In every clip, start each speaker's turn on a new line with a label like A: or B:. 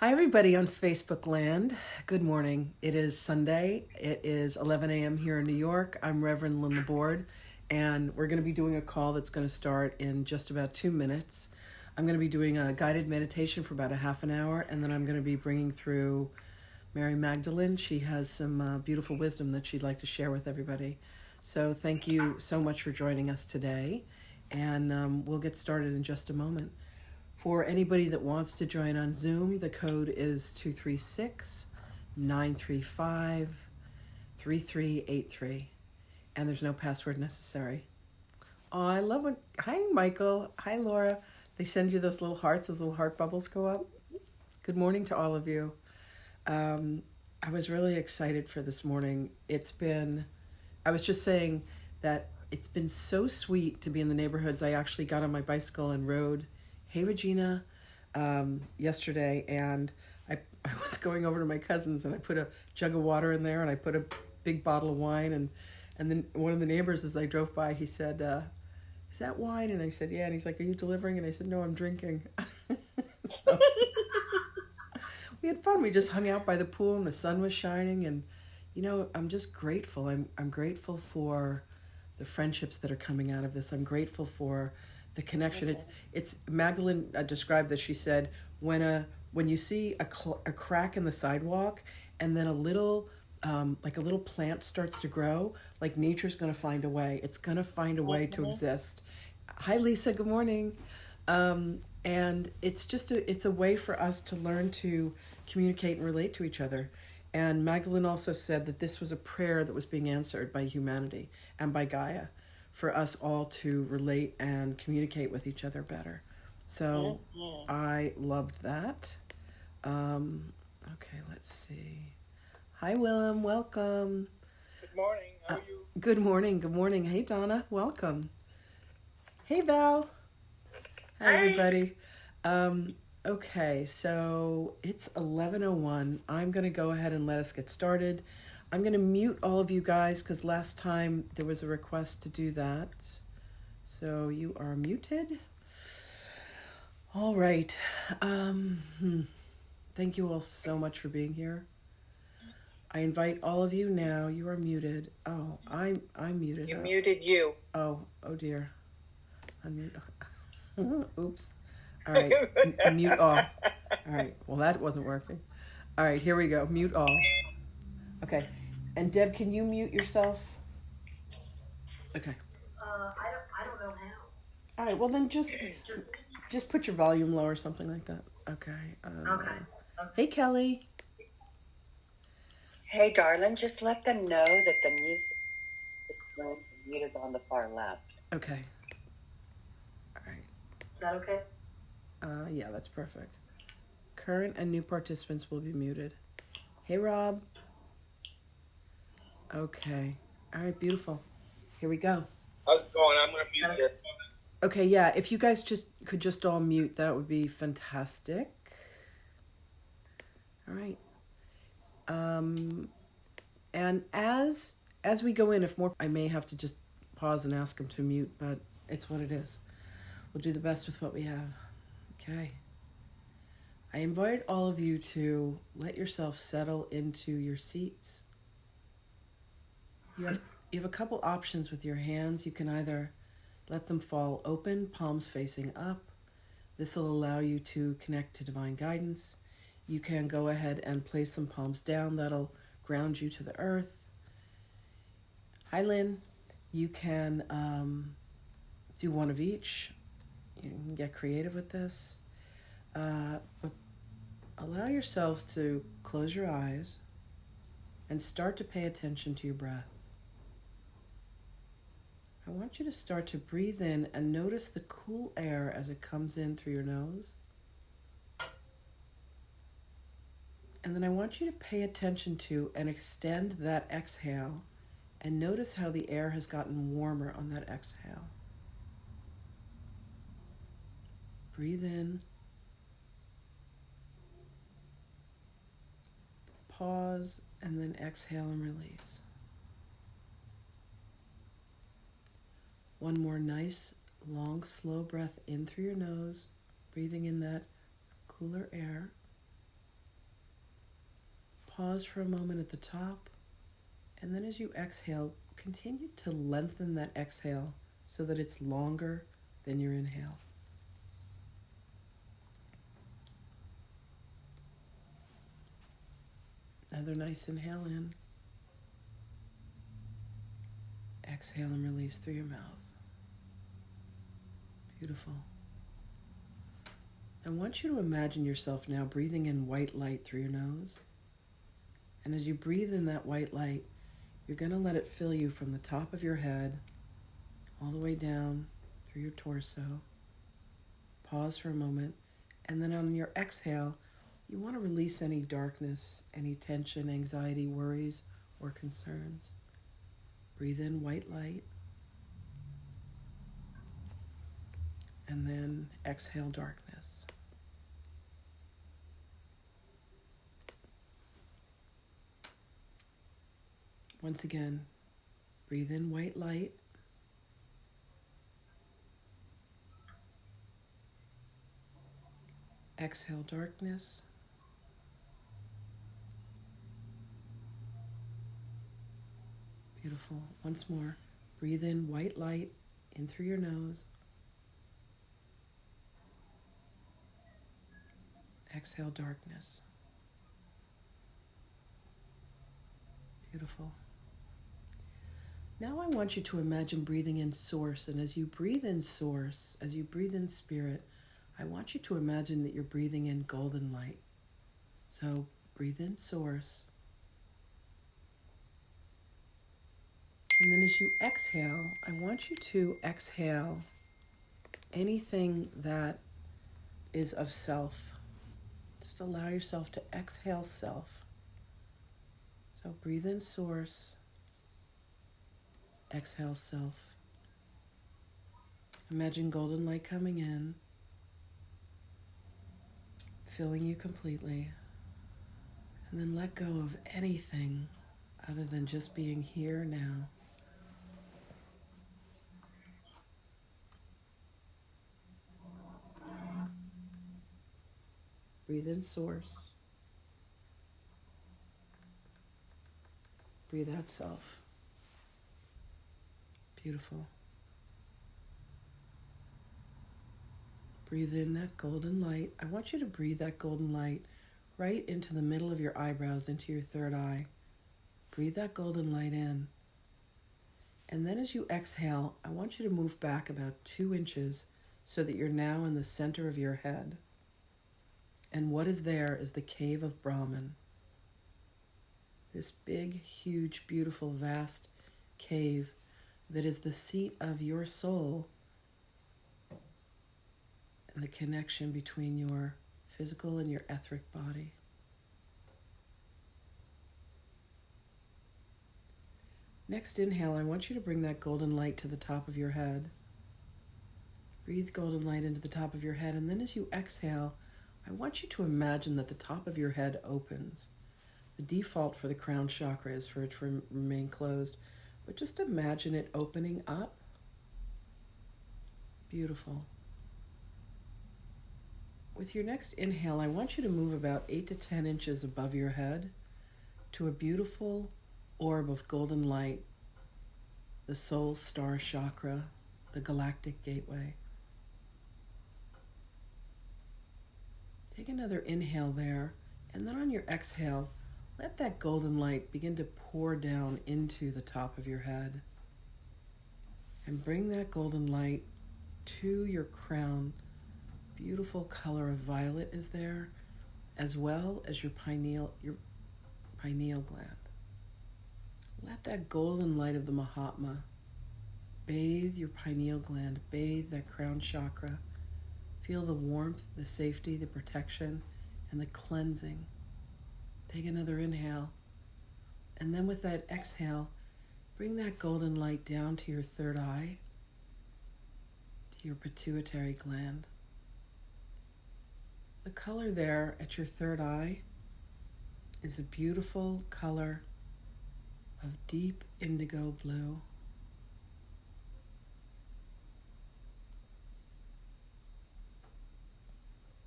A: Hi, everybody on Facebook land. Good morning. It is Sunday. It is 11 a.m. here in New York. I'm Reverend Lynn LaBorde, and we're going to be doing a call that's going to start in just about 2 minutes. I'm going to be doing a guided meditation for about a half an hour, and then I'm going to be bringing through Mary Magdalene. She has some beautiful wisdom that she'd like to share with everybody. So thank you so much for joining us today, and we'll get started in just a moment. For anybody that wants to join on Zoom, the code is 236-935-3383. And there's no password necessary. Oh, I love when... Hi, Michael. Hi, Laura. They send you those little hearts, those little heart bubbles go up. Good morning to all of you. I was really excited for this morning. I was just saying that it's been so sweet to be in the neighborhoods. I actually got on my bicycle and rode Hey Regina yesterday, and I was going over to my cousin's, and I put a jug of water in there, and I put a big bottle of wine, and then one of the neighbors, as I drove by, he said, is that wine? And I said, yeah. And he's like, are you delivering? And I said, no, I'm drinking. So we had fun. We just hung out by the pool, and the sun was shining, and I'm just grateful. I'm grateful for the friendships that are coming out of this. I'm grateful for the connection. It's Magdalene described this. She said, when you see a crack in the sidewalk, and then a little like a little plant starts to grow, like nature's going to find a way. It's going to find a way to exist. Hi, Lisa. Good morning. And it's a way for us to learn to communicate and relate to each other. And Magdalene also said that this was a prayer that was being answered by humanity and by Gaia, for us all to relate and communicate with each other better. So I loved that. Okay, let's see. Hi, Willem. Welcome.
B: Good morning. How are you?
A: Good morning. Good morning. Hey, Donna. Welcome. Hey, Val. Hi, everybody. Okay, so it's 11:01. I'm going to go ahead and let us get started. I'm going to mute all of you guys because last time there was a request to do that. So you are muted. All right. Thank you all so much for being here. I invite all of you now. You are muted. Oh, I'm muted.
B: You muted you.
A: Oh dear. Unmute. Oops. All right. Mute all. All right. Well, that wasn't working. All right. Here we go. Mute all. Okay. And Deb, can you mute yourself? Okay.
C: I don't know how.
A: All right. Well, then just put your volume low or something like that. Okay.
C: Okay.
A: Hey, Kelly.
D: Hey, darling, just let them know that the mute is on the far left.
A: Okay. All right.
C: Is that okay?
A: Yeah, that's perfect. Current and new participants will be muted. Hey, Rob. Okay. All right, beautiful. Here we go.
B: How's it going? I'm going to mute you.
A: Okay, yeah, if you guys could just all mute, that would be fantastic. All right. And as we go in, if more, I may have to just pause and ask them to mute, but it's what it is. We'll do the best with what we have. Okay. I invite all of you to let yourself settle into your seats. You have a couple options with your hands. You can either let them fall open, palms facing up. This will allow you to connect to divine guidance. You can go ahead and place them palms down. That'll ground you to the earth. Hi, Lynn. You can do one of each. You can get creative with this. But allow yourself to close your eyes and start to pay attention to your breath. I want you to start to breathe in and notice the cool air as it comes in through your nose. And then I want you to pay attention to and extend that exhale and notice how the air has gotten warmer on that exhale. Breathe in. Pause and then exhale and release. One more nice, long, slow breath in through your nose, breathing in that cooler air. Pause for a moment at the top, and then as you exhale, continue to lengthen that exhale so that it's longer than your inhale. Another nice inhale in. Exhale and release through your mouth. Beautiful. I want you to imagine yourself now breathing in white light through your nose. And as you breathe in that white light, you're going to let it fill you from the top of your head all the way down through your torso. Pause for a moment. And then on your exhale, you want to release any darkness, any tension, anxiety, worries, or concerns. Breathe in white light. And then exhale darkness. Once again, breathe in white light. Exhale darkness. Beautiful. Once more, breathe in white light in through your nose. Exhale darkness. Beautiful. Now I want you to imagine breathing in source, and as you breathe in source, as you breathe in spirit, I want you to imagine that you're breathing in golden light. So breathe in source. And then as you exhale, I want you to exhale anything that is of self. Just allow yourself to exhale self. So breathe in source, exhale self. Imagine golden light coming in, filling you completely, and then let go of anything other than just being here now. Breathe in source. Breathe out self. Beautiful. Breathe in that golden light. I want you to breathe that golden light right into the middle of your eyebrows, into your third eye. Breathe that golden light in. And then as you exhale, I want you to move back about 2 inches so that you're now in the center of your head. And what is there is the cave of Brahman. This big, huge, beautiful, vast cave that is the seat of your soul and the connection between your physical and your etheric body. Next inhale, I want you to bring that golden light to the top of your head. Breathe golden light into the top of your head, and then as you exhale, I want you to imagine that the top of your head opens. The default for the crown chakra is for it to remain closed, but just imagine it opening up. Beautiful. With your next inhale, I want you to move about 8 to 10 inches above your head to a beautiful orb of golden light, the soul star chakra, the galactic gateway. Take another inhale there, and then on your exhale, let that golden light begin to pour down into the top of your head. And bring that golden light to your crown. Beautiful color of violet is there, as well as your pineal gland. Let that golden light of the Mahatma bathe your pineal gland, bathe that crown chakra. Feel the warmth, the safety, the protection, and the cleansing. Take another inhale. And then with that exhale, bring that golden light down to your third eye, to your pituitary gland. The color there at your third eye is a beautiful color of deep indigo blue.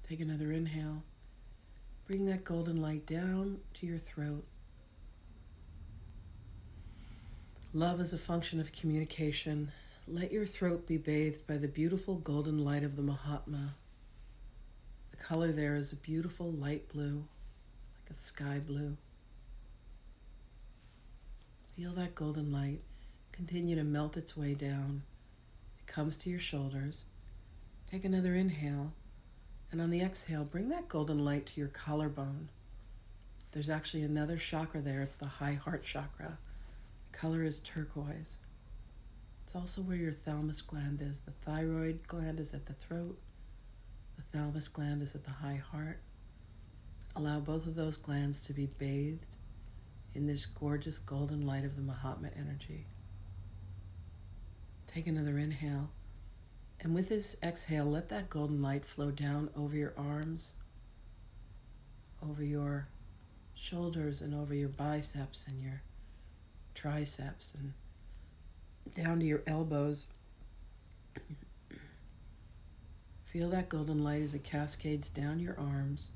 A: Take another inhale. bring that golden light down to your throat. Love is a function of communication. Let your throat be bathed by the beautiful golden light of the Mahatma. The color there is a beautiful light blue, like a sky blue. Feel that golden light continue to melt its way down. It comes to your shoulders. Take another inhale, and on the exhale, bring that golden light to your collarbone. There's actually another chakra there. It's the high heart chakra. The color is turquoise. It's also where your thalamus gland is. The thyroid gland is at the throat. The thalamus gland is at the high heart. Allow both of those glands to be bathed in this gorgeous golden light of the Mahatma energy. Take another inhale. And with this exhale, let that golden light flow down over your arms, over your shoulders, and over your biceps and your triceps, and down to your elbows. Feel that golden light as it cascades down your arms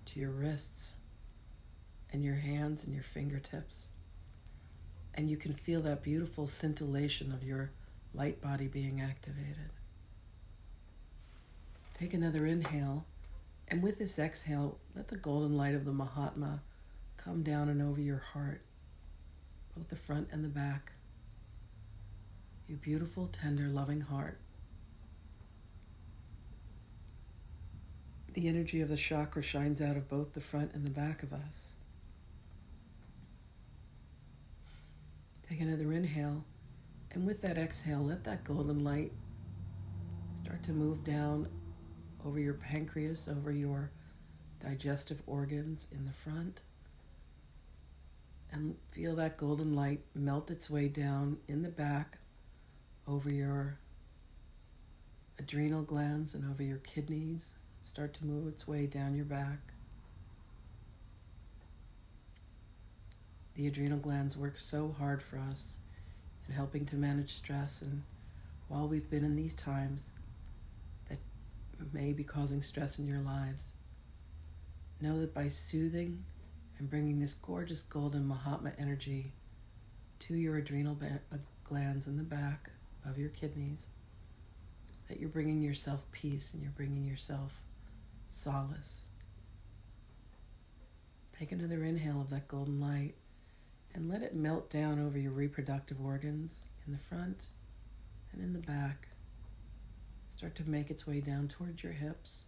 A: to your wrists and your hands and your fingertips. And you can feel that beautiful scintillation of your light body being activated. Take another inhale, and with this exhale, let the golden light of the Mahatma come down and over your heart, both the front and the back. Your beautiful, tender, loving heart. The energy of the chakra shines out of both the front and the back of us. Take another inhale, and with that exhale, let that golden light start to move down over your pancreas, over your digestive organs in the front, and feel that golden light melt its way down in the back over your adrenal glands and over your kidneys. Start to move its way down your back. The adrenal glands work so hard for us in helping to manage stress, and while we've been in these times that may be causing stress in your lives, know that by soothing and bringing this gorgeous golden Mahatma energy to your adrenal glands in the back of your kidneys, that you're bringing yourself peace and you're bringing yourself solace. Take another inhale of that golden light and let it melt down over your reproductive organs in the front and in the back. Start to make its way down towards your hips.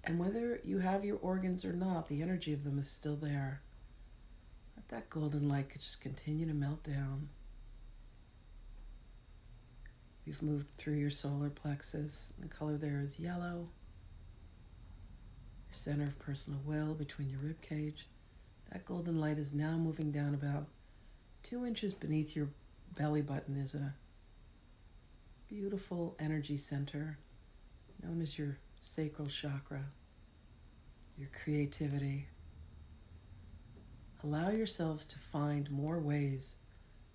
A: And whether you have your organs or not, the energy of them is still there. Let that golden light just continue to melt down. We've moved through your solar plexus. The color there is yellow. Your center of personal will between your rib cage. That golden light is now moving down about 2 inches beneath your belly button is a beautiful energy center known as your sacral chakra, your creativity. Allow yourselves to find more ways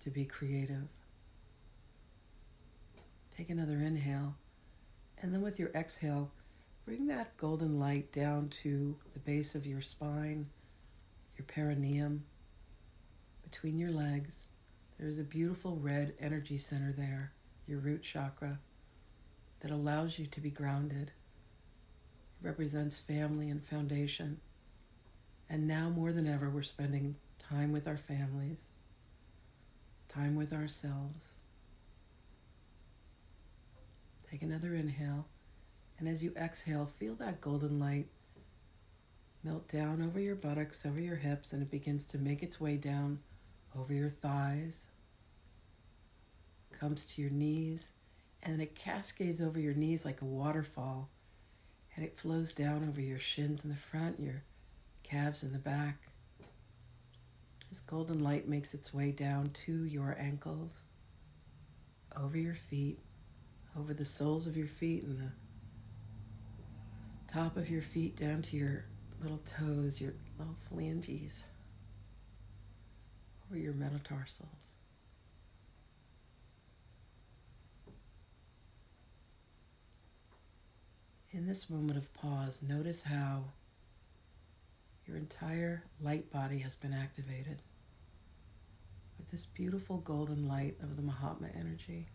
A: to be creative. Take another inhale, and then with your exhale, bring that golden light down to the base of your spine, your perineum, between your legs. There's a beautiful red energy center there, your root chakra, that allows you to be grounded. It represents family and foundation. And now more than ever, we're spending time with our families, time with ourselves. Take another inhale, and as you exhale, feel that golden light melt down over your buttocks, over your hips, and it begins to make its way down over your thighs, comes to your knees, and it cascades over your knees like a waterfall, and it flows down over your shins in the front, your calves in the back. This golden light makes its way down to your ankles, over your feet, over the soles of your feet and the top of your feet down to your little toes, your little phalanges, over your metatarsals. In this moment of pause, notice how Your entire light body has been activated with this beautiful golden light of the Mahatma energy.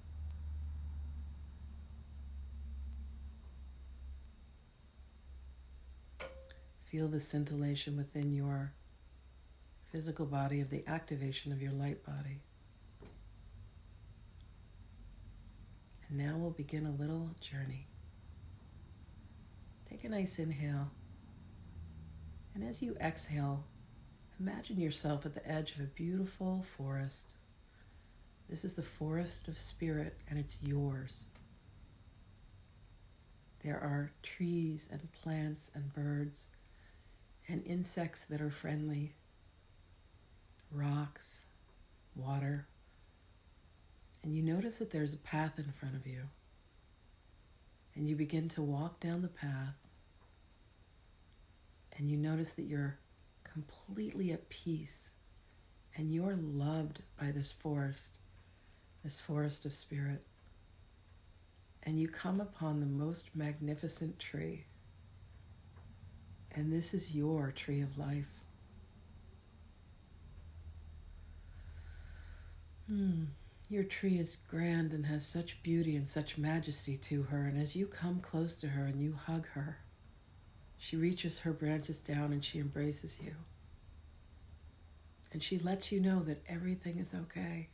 A: Feel the scintillation within your physical body of the activation of your light body. And now we'll begin a little journey. Take a nice inhale. And as you exhale, imagine yourself at the edge of a beautiful forest. This is the forest of spirit, and it's yours. There are trees and plants and birds and insects that are friendly, rocks, water. And you notice that there's a path in front of you. And you begin to walk down the path. And you notice that you're completely at peace. And you're loved by this forest of spirit. And you come upon the most magnificent tree. And this is your tree of life. Your tree is grand and has such beauty and such majesty to her. And as you come close to her and you hug her, she reaches her branches down and she embraces you. And she lets you know that everything is okay.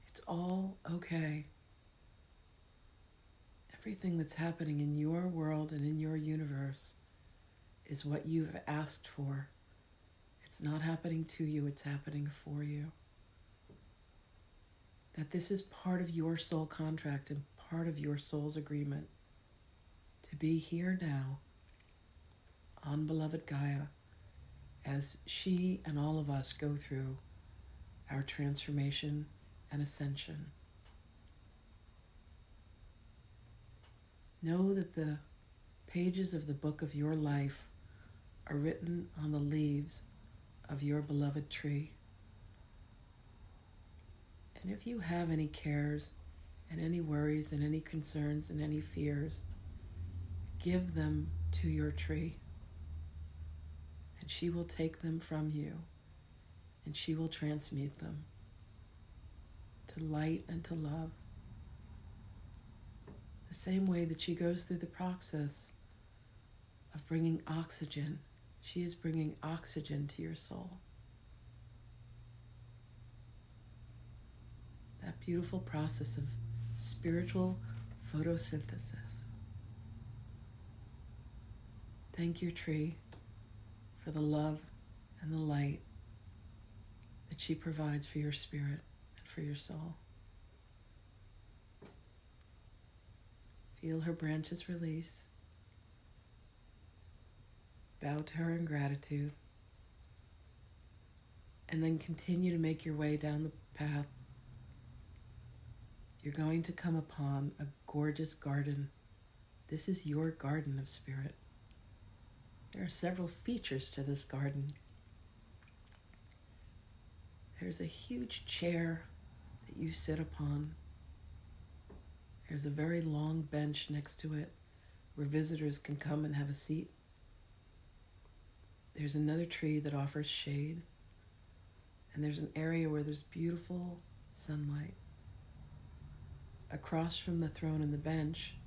A: It's all okay. Everything that's happening in your world and in your universe is what you've asked for. It's not happening to you, it's happening for you. That this is part of your soul contract and part of your soul's agreement to be here now on beloved Gaia as she and all of us go through our transformation and ascension. Know that the pages of the book of your life are written on the leaves of your beloved tree. And if you have any cares and any worries and any concerns and any fears, give them to your tree. And she will take them from you and she will transmute them to light and to love. The same way that she goes through the process of bringing oxygen, she is bringing oxygen to your soul. That beautiful process of spiritual photosynthesis. Thank your tree for the love and the light that she provides for your spirit and for your soul. Feel her branches release. Bow to her in gratitude. And then continue to make your way down the path. You're going to come upon a gorgeous garden. This is your garden of spirit. There are several features to this garden. There's a huge chair that you sit upon. There's a very long bench next to it where visitors can come and have a seat. There's another tree that offers shade. And there's an area where there's beautiful sunlight. Across from the throne and the bench,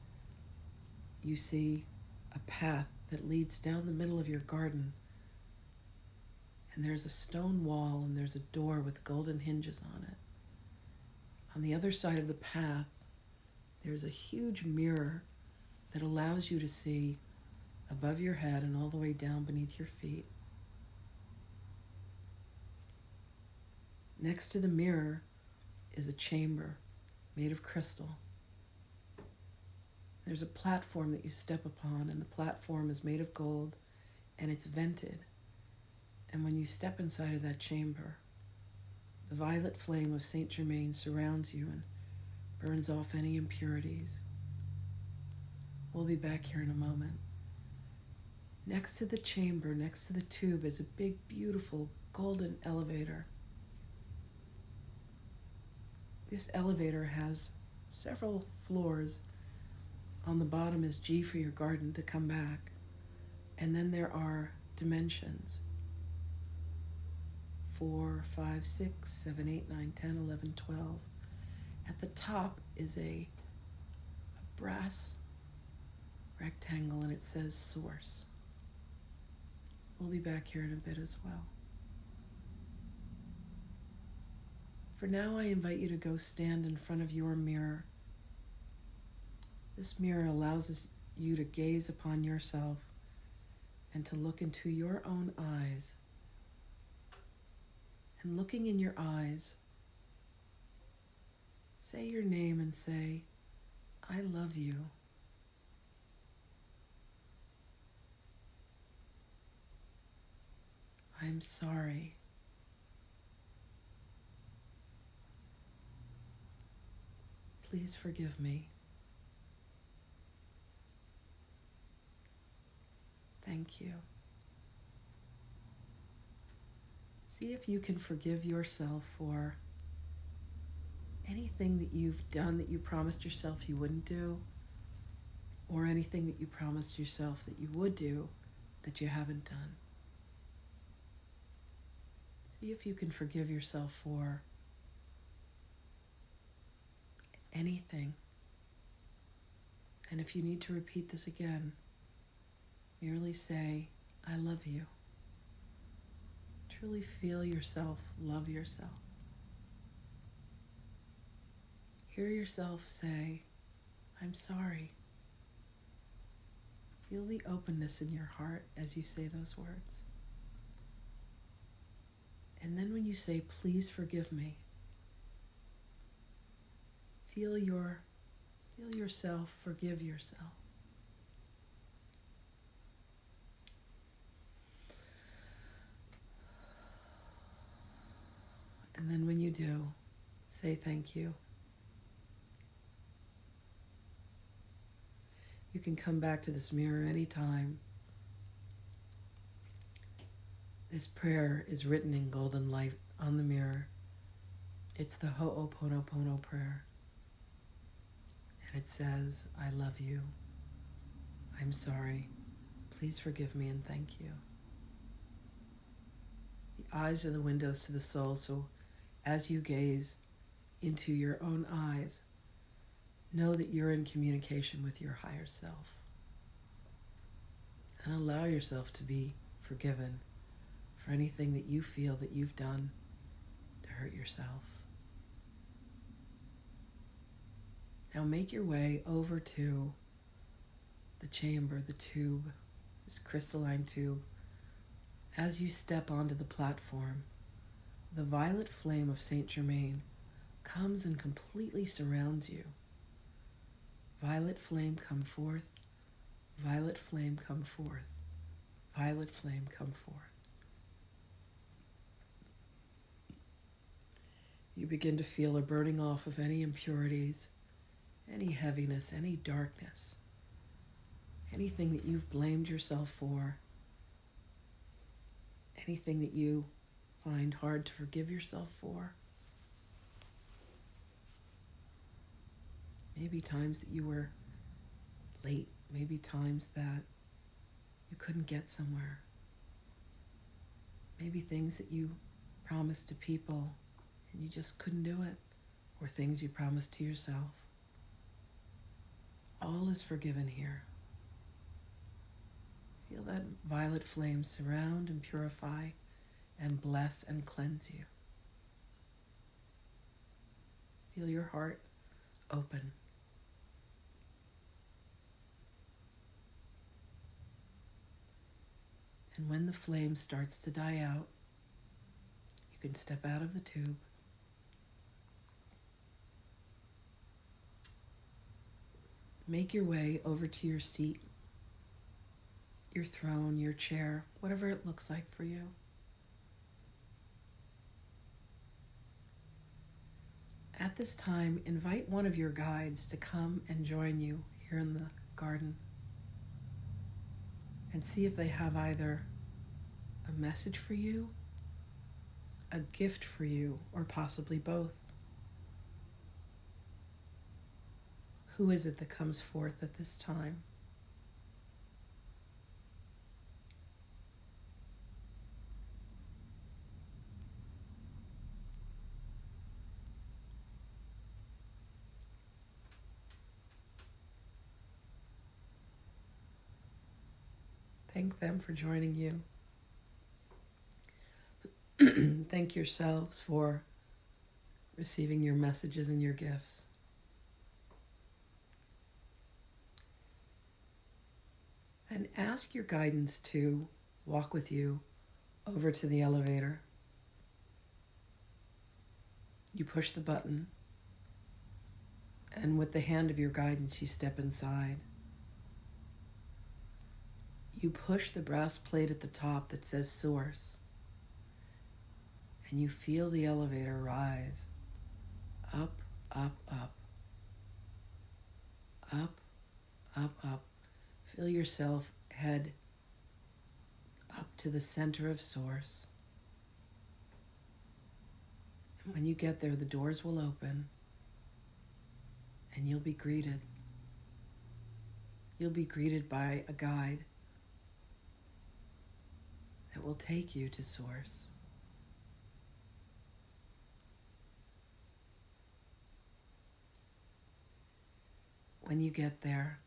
A: you see a path that leads down the middle of your garden. And there's a stone wall and there's a door with golden hinges on it. On the other side of the path, there's a huge mirror that allows you to see above your head and all the way down beneath your feet. Next to the mirror is a chamber made of crystal. There's a platform that you step upon, and the platform is made of gold, and it's vented. And when you step inside of that chamber, the violet flame of Saint Germain surrounds you and burns off any impurities. We'll be back here in a moment. Next to the chamber, next to the tube, is a big, beautiful golden elevator. This elevator has several floors. On the bottom is G for your garden to come back. And then there are dimensions. 4, 5, 6, 7, 8, 9, 10, 11, 12. At the top is a brass rectangle and it says source. We'll be back here in a bit as well. For now, I invite you to go stand in front of your mirror. This mirror allows you to gaze upon yourself and to look into your own eyes. And looking in your eyes, say your name and say, I love you. I'm sorry. Please forgive me. Thank you. See if you can forgive yourself for anything that you've done that you promised yourself you wouldn't do, or anything that you promised yourself that you would do that you haven't done. See if you can forgive yourself for anything. And if you need to repeat this again, merely say, I love you. Truly feel yourself, love yourself. Hear yourself say, I'm sorry. Feel the openness in your heart as you say those words. And then when you say, please forgive me, feel yourself forgive yourself. And then when you do, say thank you. You can come back to this mirror anytime. This prayer is written in golden light on the mirror. It's the Ho'oponopono prayer. And it says, I love you. I'm sorry. Please forgive me and thank you. The eyes are the windows to the soul, so as you gaze into your own eyes, know that you're in communication with your higher self. And allow yourself to be forgiven for anything that you feel that you've done to hurt yourself. Now make your way over to the chamber, the tube, this crystalline tube. As you step onto the platform, the violet flame of Saint Germain comes and completely surrounds you. Violet flame, come forth. Violet flame, come forth. Violet flame, come forth. You begin to feel a burning off of any impurities, any heaviness, any darkness, anything that you've blamed yourself for, anything that you find hard to forgive yourself for. Maybe times that you were late, maybe times that you couldn't get somewhere. Maybe things that you promised to people and you just couldn't do it, or things you promised to yourself. All is forgiven here. Feel that violet flame surround and purify and bless and cleanse you. Feel your heart open. And when the flame starts to die out, you can step out of the tube. Make your way over to your seat, your throne, your chair, whatever it looks like for you. At this time, invite one of your guides to come and join you here in the garden and see if they have either a message for you, a gift for you, or possibly both. Who is it that comes forth at this time? Thank them for joining you. Thank yourselves for receiving your messages and your gifts. And ask your guidance to walk with you over to the elevator. You push the button, and with the hand of your guidance, you step inside. You push the brass plate at the top that says Source, and you feel the elevator rise up, up, up, up, up, up. Feel yourself head up to the center of Source. And when you get there, the doors will open and you'll be greeted. You'll be greeted by a guide that will take you to Source. When you get there,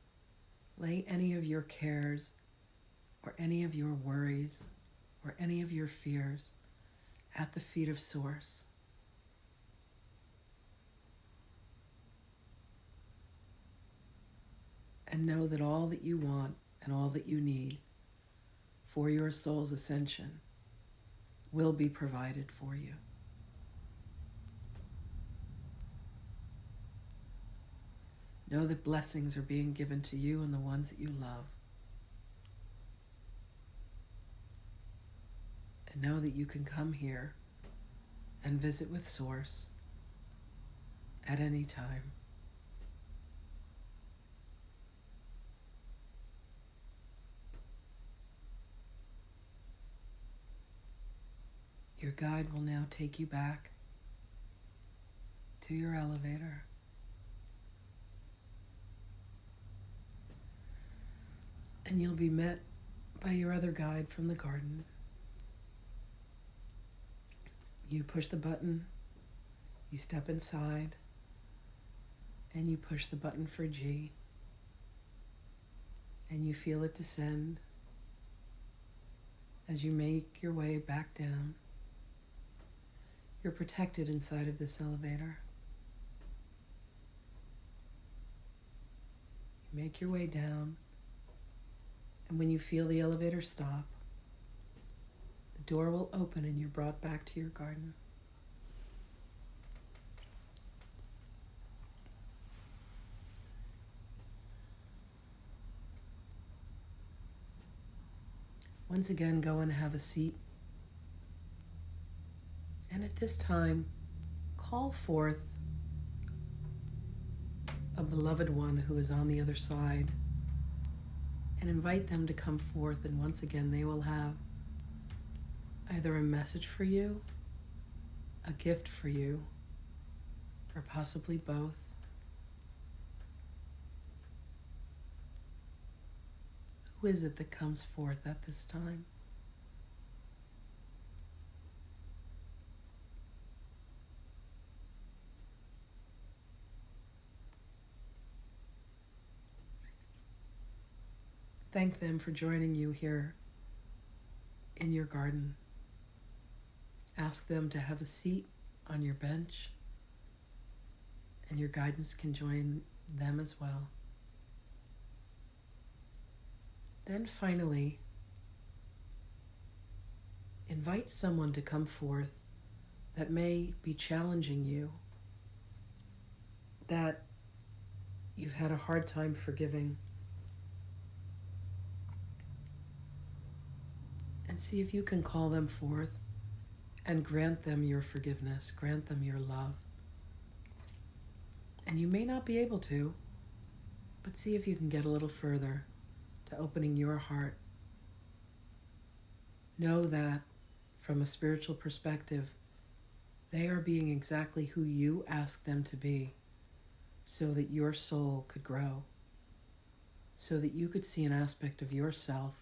A: lay any of your cares or any of your worries or any of your fears at the feet of Source. And know that all that you want and all that you need for your soul's ascension will be provided for you. Know that blessings are being given to you and the ones that you love. And know that you can come here and visit with Source at any time. Your guide will now take you back to your elevator. And you'll be met by your other guide from the garden. You push the button, you step inside, and you push the button for G. And you feel it descend as you make your way back down. You're protected inside of this elevator. You make your way down, and when you feel the elevator stop, the door will open and you're brought back to your garden. Once again, go and have a seat. And at this time, call forth a beloved one who is on the other side and invite them to come forth. And once again, they will have either a message for you, a gift for you, or possibly both. Who is it that comes forth at this time? Thank them for joining you here in your garden. Ask them to have a seat on your bench, and your guidance can join them as well. Then finally, invite someone to come forth that may be challenging you, that you've had a hard time forgiving. And see if you can call them forth and grant them your forgiveness, grant them your love. And you may not be able to, but see if you can get a little further to opening your heart. Know that from a spiritual perspective, they are being exactly who you ask them to be, so that your soul could grow, so that you could see an aspect of yourself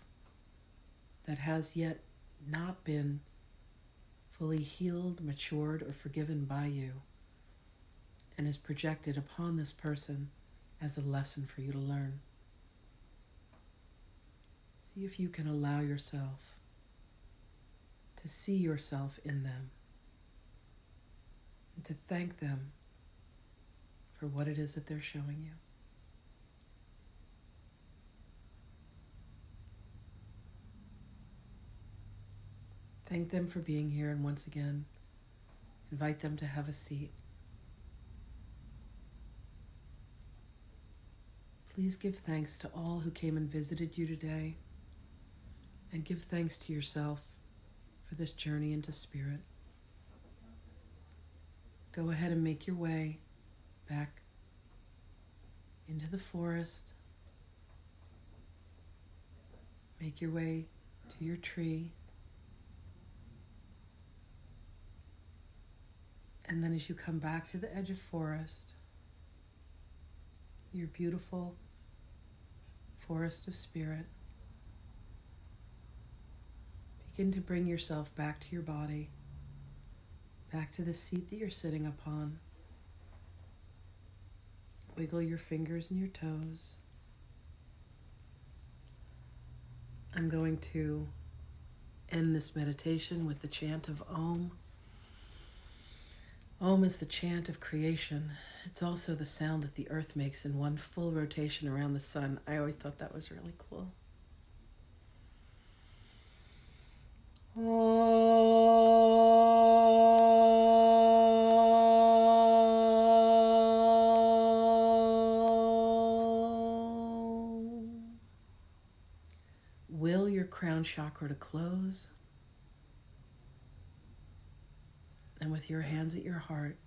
A: that has yet not been fully healed, matured, or forgiven by you, and is projected upon this person as a lesson for you to learn. See if you can allow yourself to see yourself in them and to thank them for what it is that they're showing you. Thank them for being here, and once again, invite them to have a seat. Please give thanks to all who came and visited you today, and give thanks to yourself for this journey into spirit. Go ahead and make your way back into the forest. Make your way to your tree. And then as you come back to the edge of forest, your beautiful forest of spirit, begin to bring yourself back to your body, back to the seat that you're sitting upon. Wiggle your fingers and your toes. I'm going to end this meditation with the chant of Om. Om is the chant of creation. It's also the sound that the earth makes in one full rotation around the sun. I always thought that was really cool. Will your crown chakra to close. And with your hands at your heart,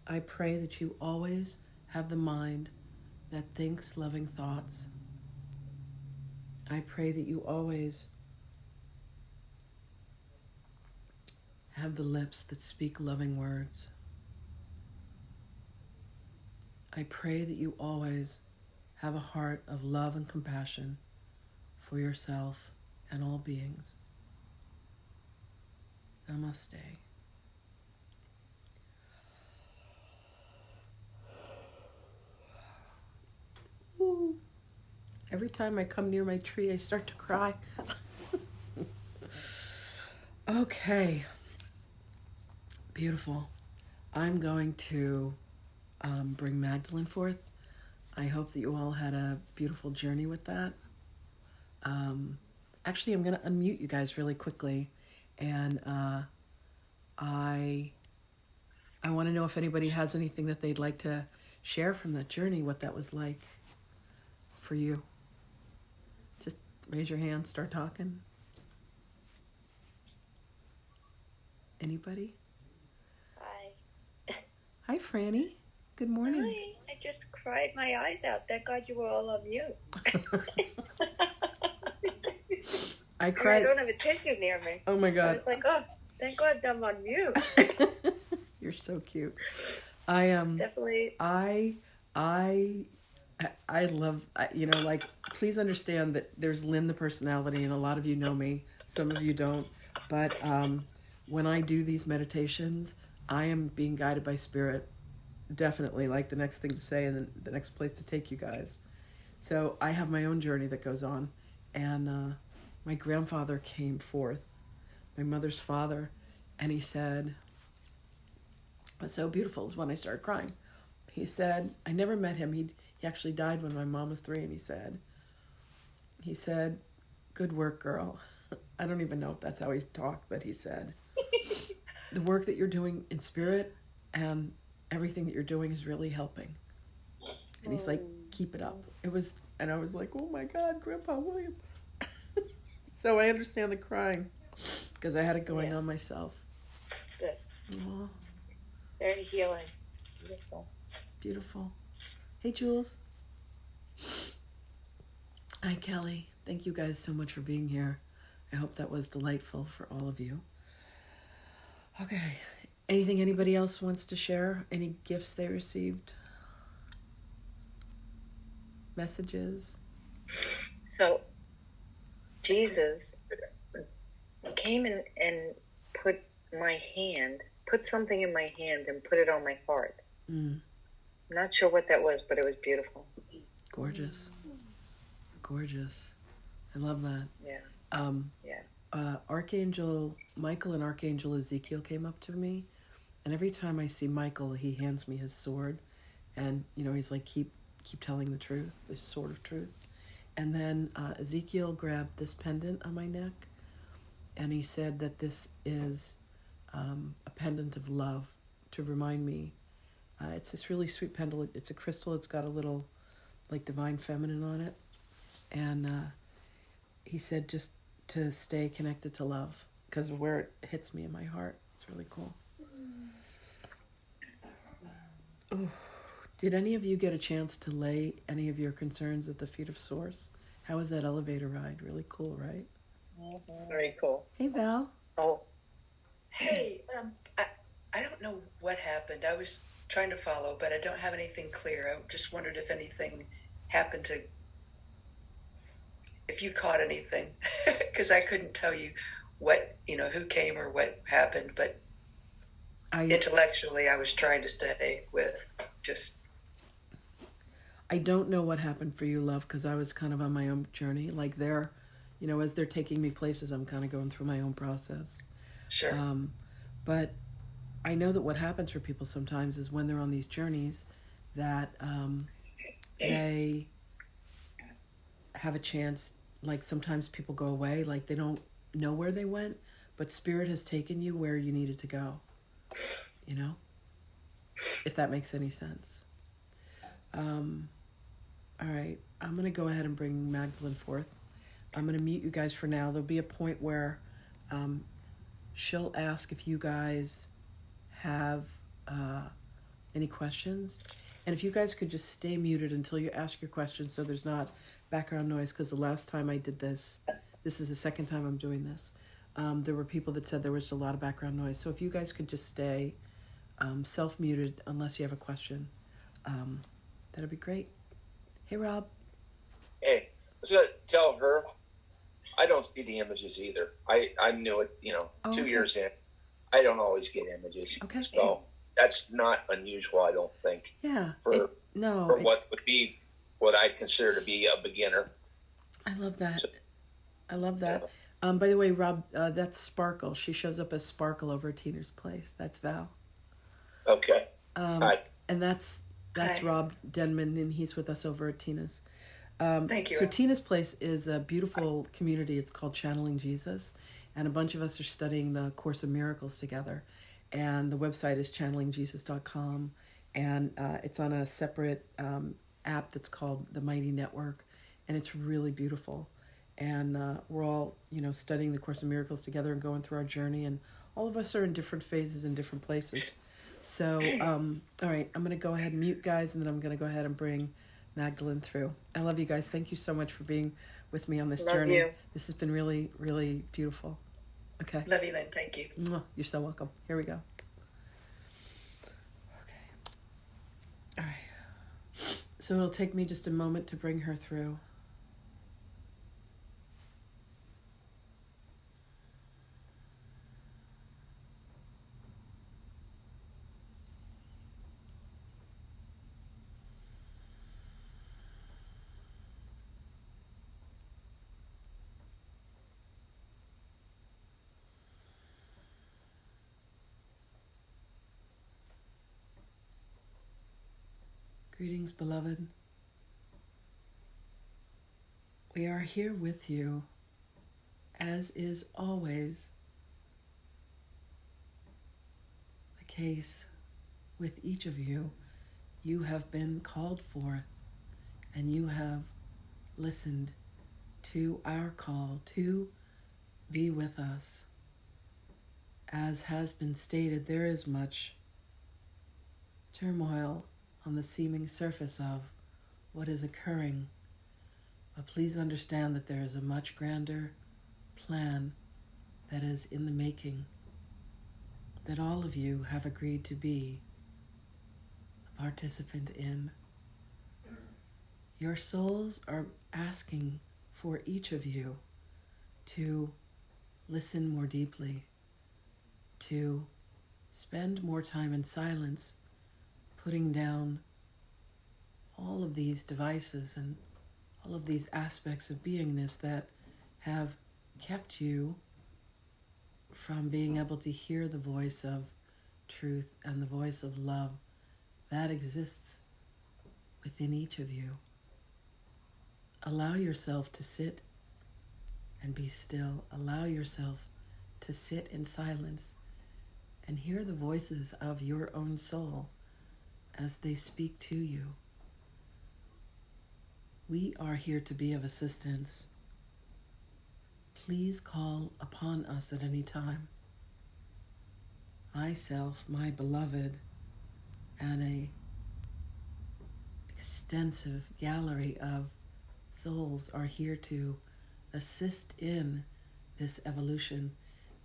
A: I pray that you always have the mind that thinks loving thoughts. I pray that you always have the lips that speak loving words. I pray that you always have a heart of love and compassion for yourself and all beings. Namaste. Ooh. Every time I come near my tree, I start to cry. Okay. Beautiful. I'm going to bring Magdalene forth. I hope that you all had a beautiful journey with that. Actually, I'm going to unmute you guys really quickly. And I want to know if anybody has anything that they'd like to share from that journey, what that was like for you. Just raise your hand, start talking. Anybody?
E: Hi.
A: Hi, Franny. Good morning.
E: Hi. I just cried my eyes out. Thank God you were all on mute.
A: I cried.
E: I don't have a tissue near me.
A: Oh my God.
E: It's like, oh, thank God I'm on mute.
A: You're so cute. I am.
E: Definitely.
A: I love, like, please understand that there's Lynn the personality, and a lot of you know me, some of you don't, but when I do these meditations, I am being guided by spirit, definitely, like the next thing to say and then the next place to take you guys. So I have my own journey that goes on, and my grandfather came forth, my mother's father, and he said, what's so beautiful is when I started crying. He said, I never met him. He actually died when my mom was 3, and he said, good work, girl. I don't even know if that's how he talked, but he said, the work that you're doing in spirit and everything that you're doing is really helping. And he's like, keep it up. And I was like, oh my God, Grandpa William. So I understand the crying because I had it going on myself.
E: Good.
A: Aww.
E: Very healing. Beautiful.
A: Beautiful. Hey, Jules. Hi, Kelly. Thank you guys so much for being here. I hope that was delightful for all of you. Okay. Anything anybody else wants to share? Any gifts they received? Messages?
E: So, Jesus came in and put something in my hand and put it on my heart.
A: Mm.
E: Not sure what that was, but it was beautiful.
A: Gorgeous. Gorgeous. I love that.
E: Yeah.
A: Um,
E: Yeah.
A: Archangel Michael and Archangel Ezekiel came up to me, and every time I see Michael, he hands me his sword, and he's like, keep telling the truth, the sword of truth. And then Ezekiel grabbed this pendant on my neck, and he said that this is a pendant of love to remind me. It's this really sweet pendant. It's a crystal. It's got a little like divine feminine on it, and he said just to stay connected to love because of where it hits me in my heart. It's really cool. Ooh. Did any of you get a chance to lay any of your concerns at the feet of Source? How was that elevator ride? Really cool, right?
E: Very cool.
A: Hey, Val.
E: Oh,
D: Hey, I don't know what happened. I was trying to follow, but I don't have anything clear. I just wondered if anything happened to, if you caught anything, because I couldn't tell you what, who came or what happened, but intellectually I was trying to stay with just.
A: I don't know what happened for you, love, because I was kind of on my own journey. Like as they're taking me places, I'm kind of going through my own process.
D: Sure.
A: But I know that what happens for people sometimes is when they're on these journeys that they have a chance, like sometimes people go away, like they don't know where they went, but Spirit has taken you where you needed to go, if that makes any sense. All right, I'm going to go ahead and bring Magdalene forth. I'm going to mute you guys for now. There'll be a point where she'll ask if you guys have any questions. And if you guys could just stay muted until you ask your questions so there's not background noise, because the last time I did this is the second time I'm doing this, there were people that said there was a lot of background noise. So if you guys could just stay self-muted unless you have a question, that'd be great. Hey, Rob.
B: Hey, I was going to tell her I don't see the images either. I knew it, 2 years in. I don't always get images.
A: Okay.
B: So that's not unusual, I don't think.
A: Yeah.
B: For what would be what I consider to be a beginner.
A: I love that.
B: So,
A: I love that. By the way, Rob, that's Sparkle. She shows up as Sparkle over at Tina's place. That's Val.
B: Okay. Hi.
A: And that's
D: Hi.
A: Rob Denman, and he's with us over at Tina's.
D: Thank you.
A: So Tina's place is a beautiful community. It's called Channeling Jesus, and a bunch of us are studying the Course of Miracles together. And the website is channelingjesus.com, and it's on a separate app that's called the Mighty Network, and it's really beautiful. And we're all, studying the Course of Miracles together and going through our journey, and all of us are in different phases in different places. So, all right, I'm going to go ahead and mute, guys, and then I'm going to go ahead and bring Magdalene through. I love you guys. Thank you so much for being with me on this journey.
E: you.
A: This has been really, really beautiful. Okay.
D: Love you, Lynn. Thank you.
A: Mwah. You're so welcome. Here we go. Okay. All right. So it'll take me just a moment to bring her through. Greetings, beloved. We are here with you, as is always the case with each of you. You have been called forth, and you have listened to our call to be with us. As has been stated, there is much turmoil on the seeming surface of what is occurring, but please understand that there is a much grander plan that is in the making, that all of you have agreed to be a participant in. Your souls are asking for each of you to listen more deeply, to spend more time in silence, putting down all of these devices and all of these aspects of beingness that have kept you from being able to hear the voice of truth and the voice of love that exists within each of you. Allow yourself to sit and be still. Allow yourself to sit in silence and hear the voices of your own soul as they speak to you. We are here to be of assistance. Please call upon us at any time. Myself, my beloved, and a extensive gallery of souls are here to assist in this evolution.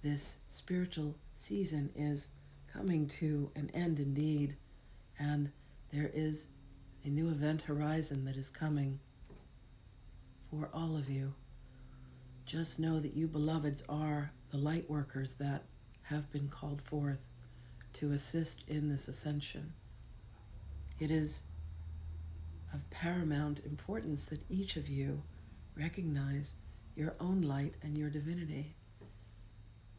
A: This spiritual season is coming to an end indeed, and there is a new event horizon that is coming for all of you. Just know that you beloveds are the light workers that have been called forth to assist in this ascension. It is of paramount importance that each of you recognize your own light and your divinity.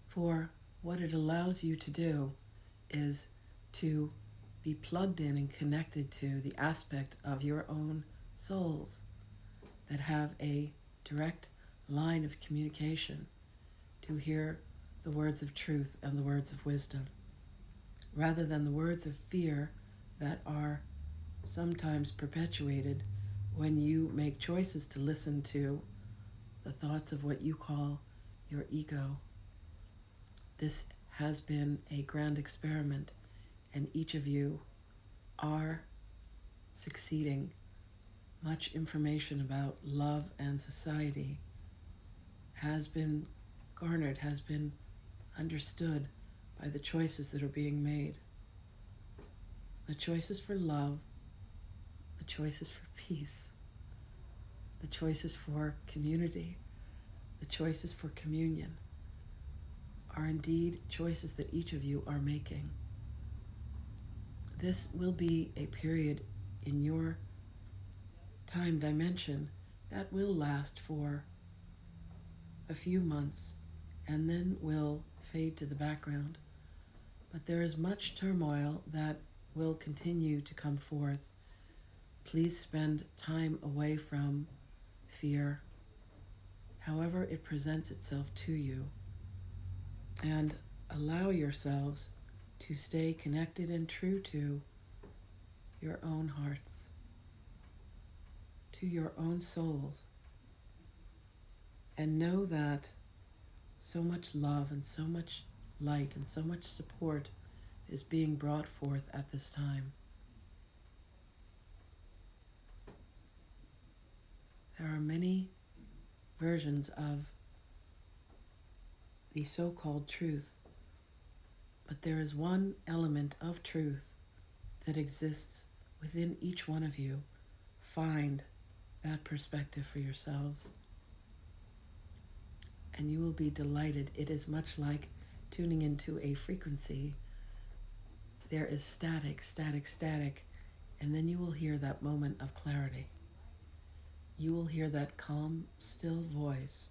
A: For what it allows you to do is to be plugged in and connected to the aspect of your own souls that have a direct line of communication to hear the words of truth and the words of wisdom, rather than the words of fear that are sometimes perpetuated when you make choices to listen to the thoughts of what you call your ego. This has been a grand experiment, and each of you are succeeding. Much information about love and society has been garnered, has been understood by the choices that are being made. The choices for love, the choices for peace, the choices for community, the choices for communion are indeed choices that each of you are making. This will be a period in your time dimension that will last for a few months and then will fade to the background. But there is much turmoil that will continue to come forth. Please spend time away from fear, however it presents itself to you, and allow yourselves to stay connected and true to your own hearts, to your own souls, and know that so much love and so much light and so much support is being brought forth at this time. There are many versions of the so-called truth, but there is one element of truth that exists within each one of you. Find that perspective for yourselves, and you will be delighted. It is much like tuning into a frequency. There is static, static, static, and then you will hear that moment of clarity. You will hear that calm, still voice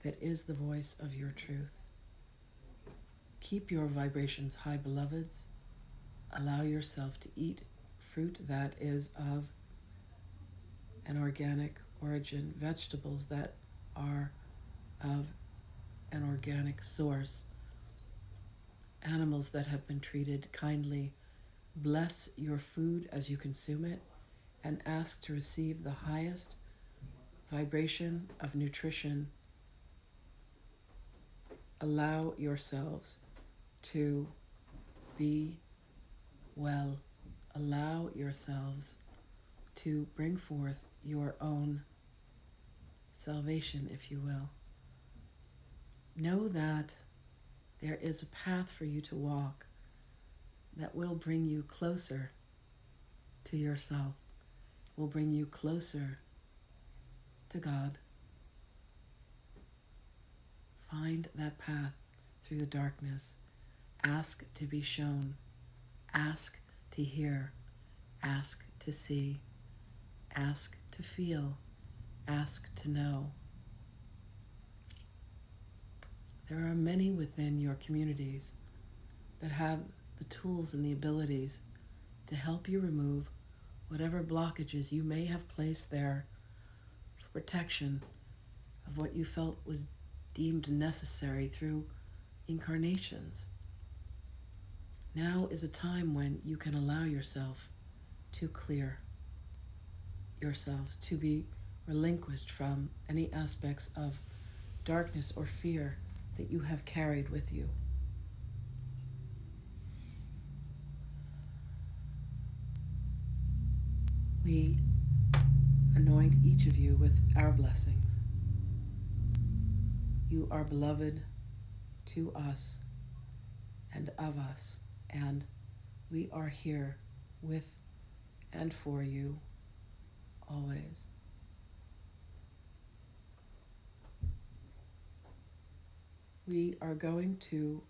A: that is the voice of your truth. Keep your vibrations high, beloveds. Allow yourself to eat fruit that is of an organic origin, vegetables that are of an organic source, animals that have been treated kindly. Bless your food as you consume it and ask to receive the highest vibration of nutrition. Allow yourselves to be well. Allow yourselves to bring forth your own salvation, if you will. Know that there is a path for you to walk that will bring you closer to yourself, will bring you closer to God. Find that path through the darkness. Ask to be shown. Ask to hear. Ask to see. Ask to feel. Ask to know. There are many within your communities that have the tools and the abilities to help you remove whatever blockages you may have placed there for protection of what you felt was deemed necessary through incarnations. Now is a time when you can allow yourself to clear yourselves, to be relinquished from any aspects of darkness or fear that you have carried with you. We anoint each of you with our blessings. You are beloved to us and of us, and we are here with and for you always. We are going to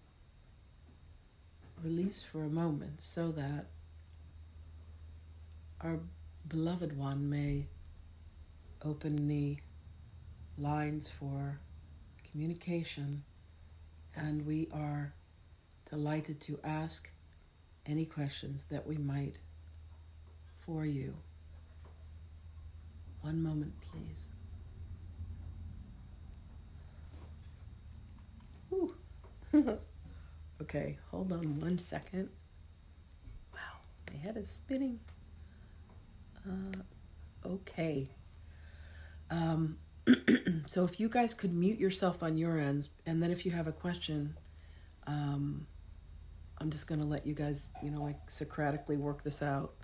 A: release for a moment so that our beloved one may open the lines for communication, and we are delighted to ask any questions that we might for you. One moment, please. Whew. Okay, hold on 1 second. Wow, my head is spinning. Okay. So if you guys could mute yourself on your ends, and then if you have a question, I'm just going to let you guys, like Socratically work this out.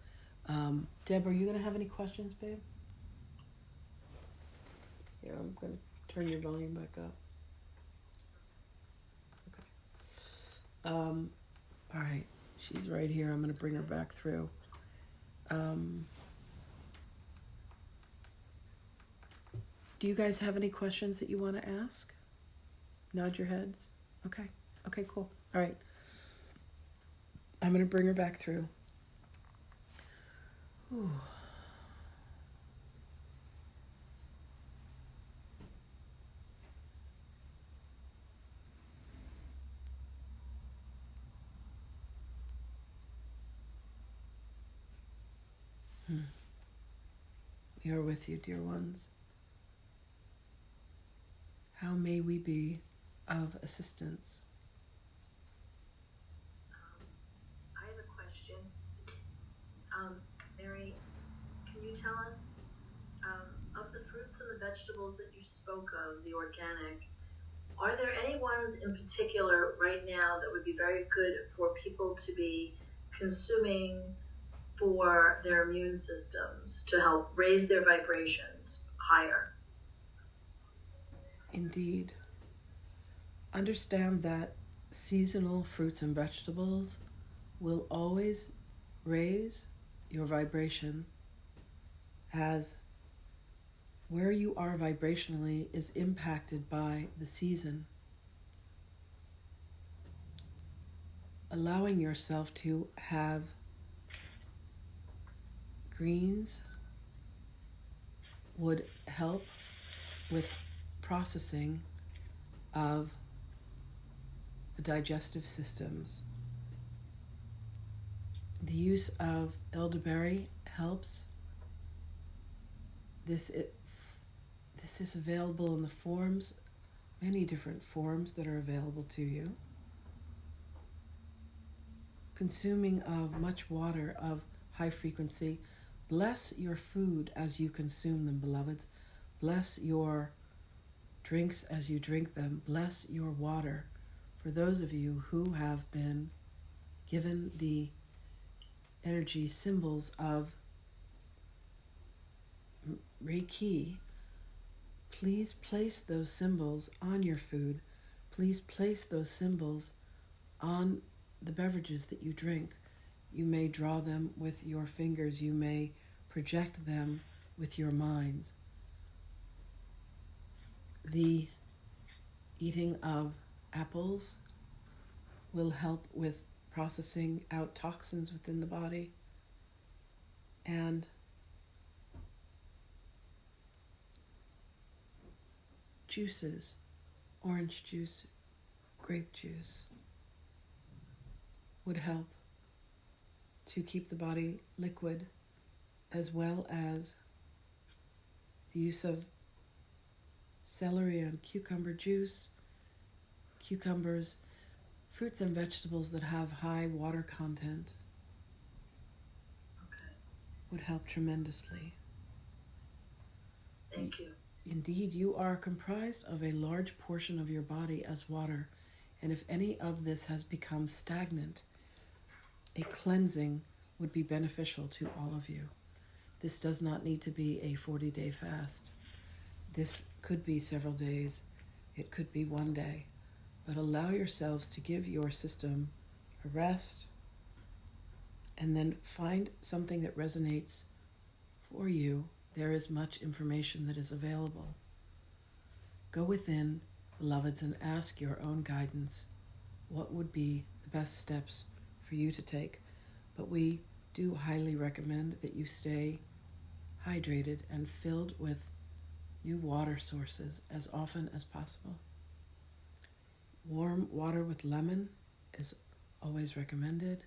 A: Deb, are you going to have any questions, babe? Here, I'm going to turn your volume back up. Okay. All right. She's right here. I'm going to bring her back through. Do you guys have any questions that you want to ask? Nod your heads. Okay. Okay, cool. All right. I'm going to bring her back through. Ooh. We are with you, dear ones. How may we be of assistance?
C: I have a question. Mary, can you tell us, of the fruits and the vegetables that you spoke of, the organic, are there any ones in particular right now that would be very good for people to be consuming for their immune systems to help raise their vibrations higher?
A: Indeed. Understand that seasonal fruits and vegetables will always raise your vibration, as where you are vibrationally is impacted by the season. Allowing yourself to have greens would help with processing of the digestive systems. The use of elderberry helps. This is available in the forms, many different forms that are available to you. Consuming of much water of high frequency. Bless your food as you consume them, beloveds. Bless your drinks as you drink them. Bless your water. For those of you who have been given the energy symbols of Reiki, please place those symbols on your food. Please place those symbols on the beverages that you drink. You may draw them with your fingers. You may project them with your minds. The eating of apples will help with processing out toxins within the body. And juices, orange juice, grape juice would help to keep the body liquid, as well as the use of celery and cucumber juice, cucumbers, fruits and vegetables that have high water content would help tremendously.
C: Thank you.
A: Indeed, you are comprised of a large portion of your body as water, and if any of this has become stagnant, a cleansing would be beneficial to all of you. This does not need to be a 40-day fast. This could be several days. It could be one day. But allow yourselves to give your system a rest, and then find something that resonates for you. There is much information that is available. Go within, beloveds, and ask your own guidance. What would be the best steps for you to take? But we do highly recommend that you stay hydrated and filled with new water sources as often as possible. Warm water with lemon is always recommended,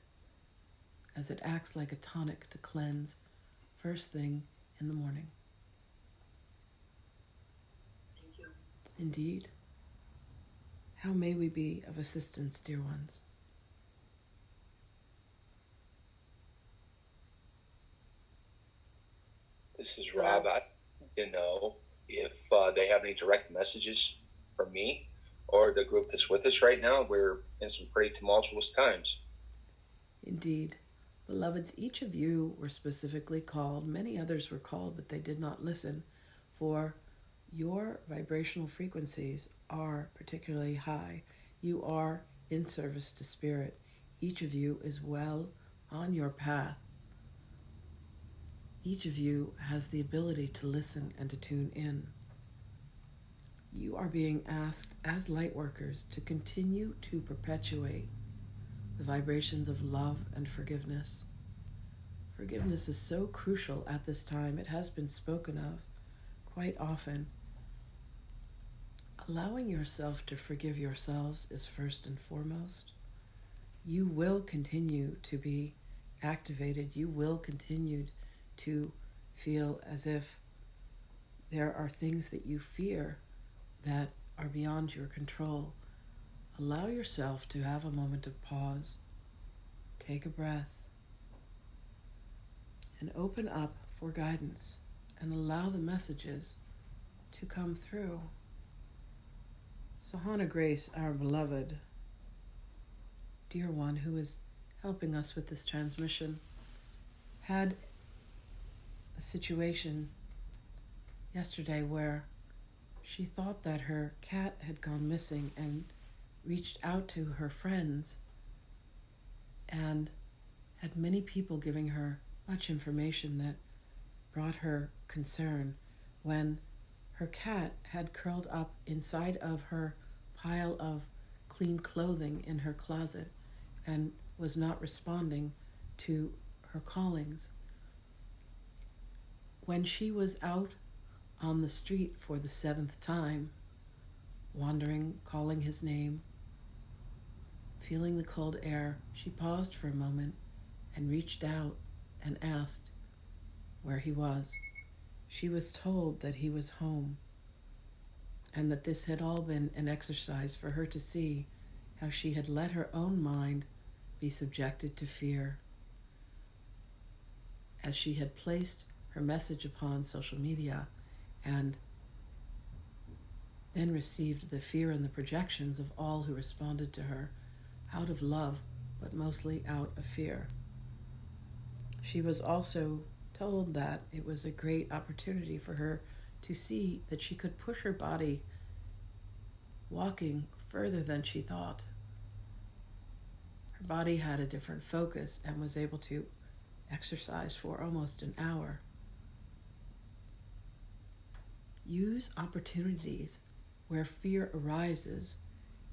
A: as it acts like a tonic to cleanse first thing in the morning.
C: Thank you.
A: Indeed. How may we be of assistance, dear ones?
B: This is Rob. I'd like to know if they have any direct messages for me or the group that's with us right now. We're in some pretty tumultuous times.
A: Indeed. Beloveds, each of you were specifically called. Many others were called, but they did not listen, for your vibrational frequencies are particularly high. You are in service to spirit. Each of you is well on your path. Each of you has the ability to listen and to tune in. You are being asked as light workers to continue to perpetuate the vibrations of love and forgiveness. Forgiveness is so crucial at this time. It has been spoken of quite often. Allowing yourself to forgive yourselves is first and foremost. You will continue to be activated. You will continue to feel as if there are things that you fear that are beyond your control. Allow yourself to have a moment of pause. Take a breath and open up for guidance and allow the messages to come through. Sahana Grace, our beloved, dear one who is helping us with this transmission, had a situation yesterday where she thought that her cat had gone missing and reached out to her friends and had many people giving her much information that brought her concern when her cat had curled up inside of her pile of clean clothing in her closet and was not responding to her callings. When she was out on the street for the 7th time, wandering, calling his name, feeling the cold air, she paused for a moment and reached out and asked where he was. She was told that he was home, and that this had all been an exercise for her to see how she had let her own mind be subjected to fear. As she had placed her message upon social media and then received the fear and the projections of all who responded to her out of love, but mostly out of fear. She was also told that it was a great opportunity for her to see that she could push her body walking further than she thought. Her body had a different focus and was able to exercise for almost an hour. Use opportunities where fear arises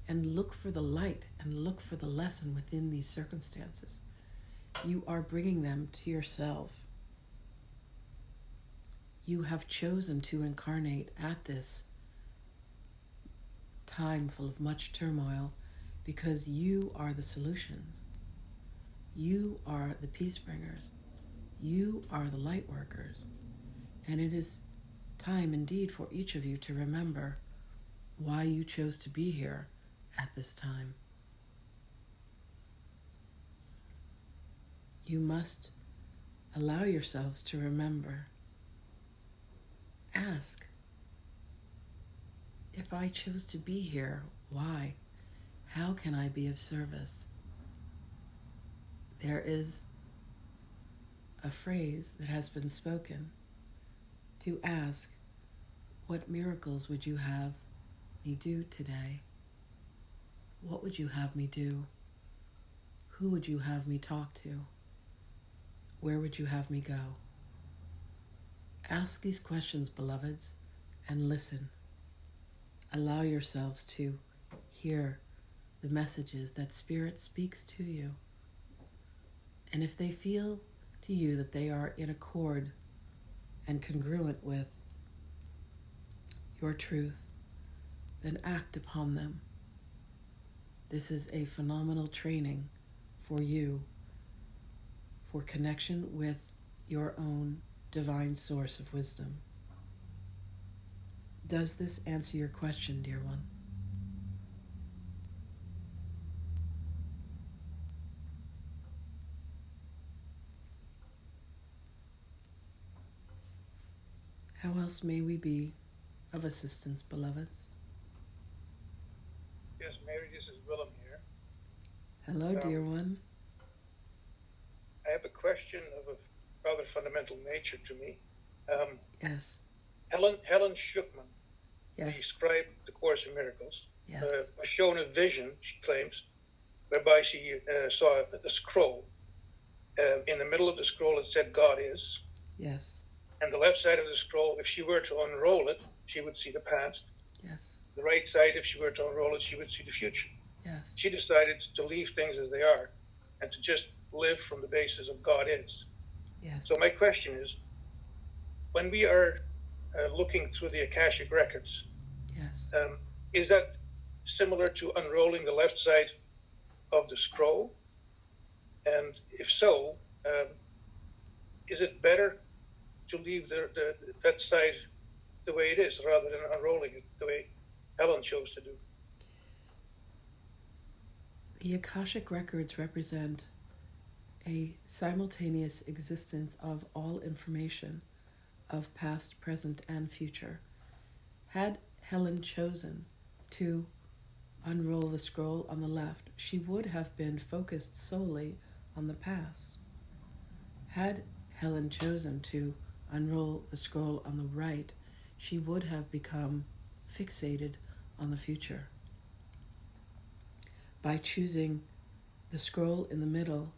A: and look for the light and look for the lesson within these circumstances. You are bringing them to yourself. You have chosen to incarnate at this time full of much turmoil because you are the solutions. You are the peace bringers. You are the light workers. And it is time indeed for each of you to remember why you chose to be here at this time. You must allow yourselves to remember. Ask, if I chose to be here, why? How can I be of service? There is a phrase that has been spoken to ask, what miracles would you have me do today? What would you have me do? Who would you have me talk to? Where would you have me go? Ask these questions, beloveds, and listen. Allow yourselves to hear the messages that Spirit speaks to you. And if they feel to you that they are in accord and congruent with your truth, then act upon them. This is a phenomenal training for you for connection with your own divine source of wisdom. Does this answer your question, dear one? How else may we be of assistance, beloveds?
F: Yes, Mary, this is Willem here.
A: Hello, dear one.
F: I have a question of a rather fundamental nature to me.
A: Yes.
F: Helen Schuckman, the
A: Yes.
F: scribe of the Course in Miracles,
A: Yes.
F: was shown a vision, she claims, whereby she saw a scroll. In the middle of the scroll it said God is.
A: Yes.
F: And the left side of the scroll, if she were to unroll it, she would see the past.
A: Yes.
F: The right side, if she were to unroll it, she would see the future.
A: Yes.
F: She decided to leave things as they are and to just live from the basis of God is.
A: Yes.
F: So my question is, when we are looking through the Akashic records,
A: Yes.
F: is that similar to unrolling the left side of the scroll? And if so, is it better to leave that side the way it is rather than unrolling it the way Helen chose to do?
A: The Akashic records represent a simultaneous existence of all information of past, present, and future. Had Helen chosen to unroll the scroll on the left, she would have been focused solely on the past. Had Helen chosen to unroll the scroll on the right, she would have become fixated on the future. By choosing the scroll in the middle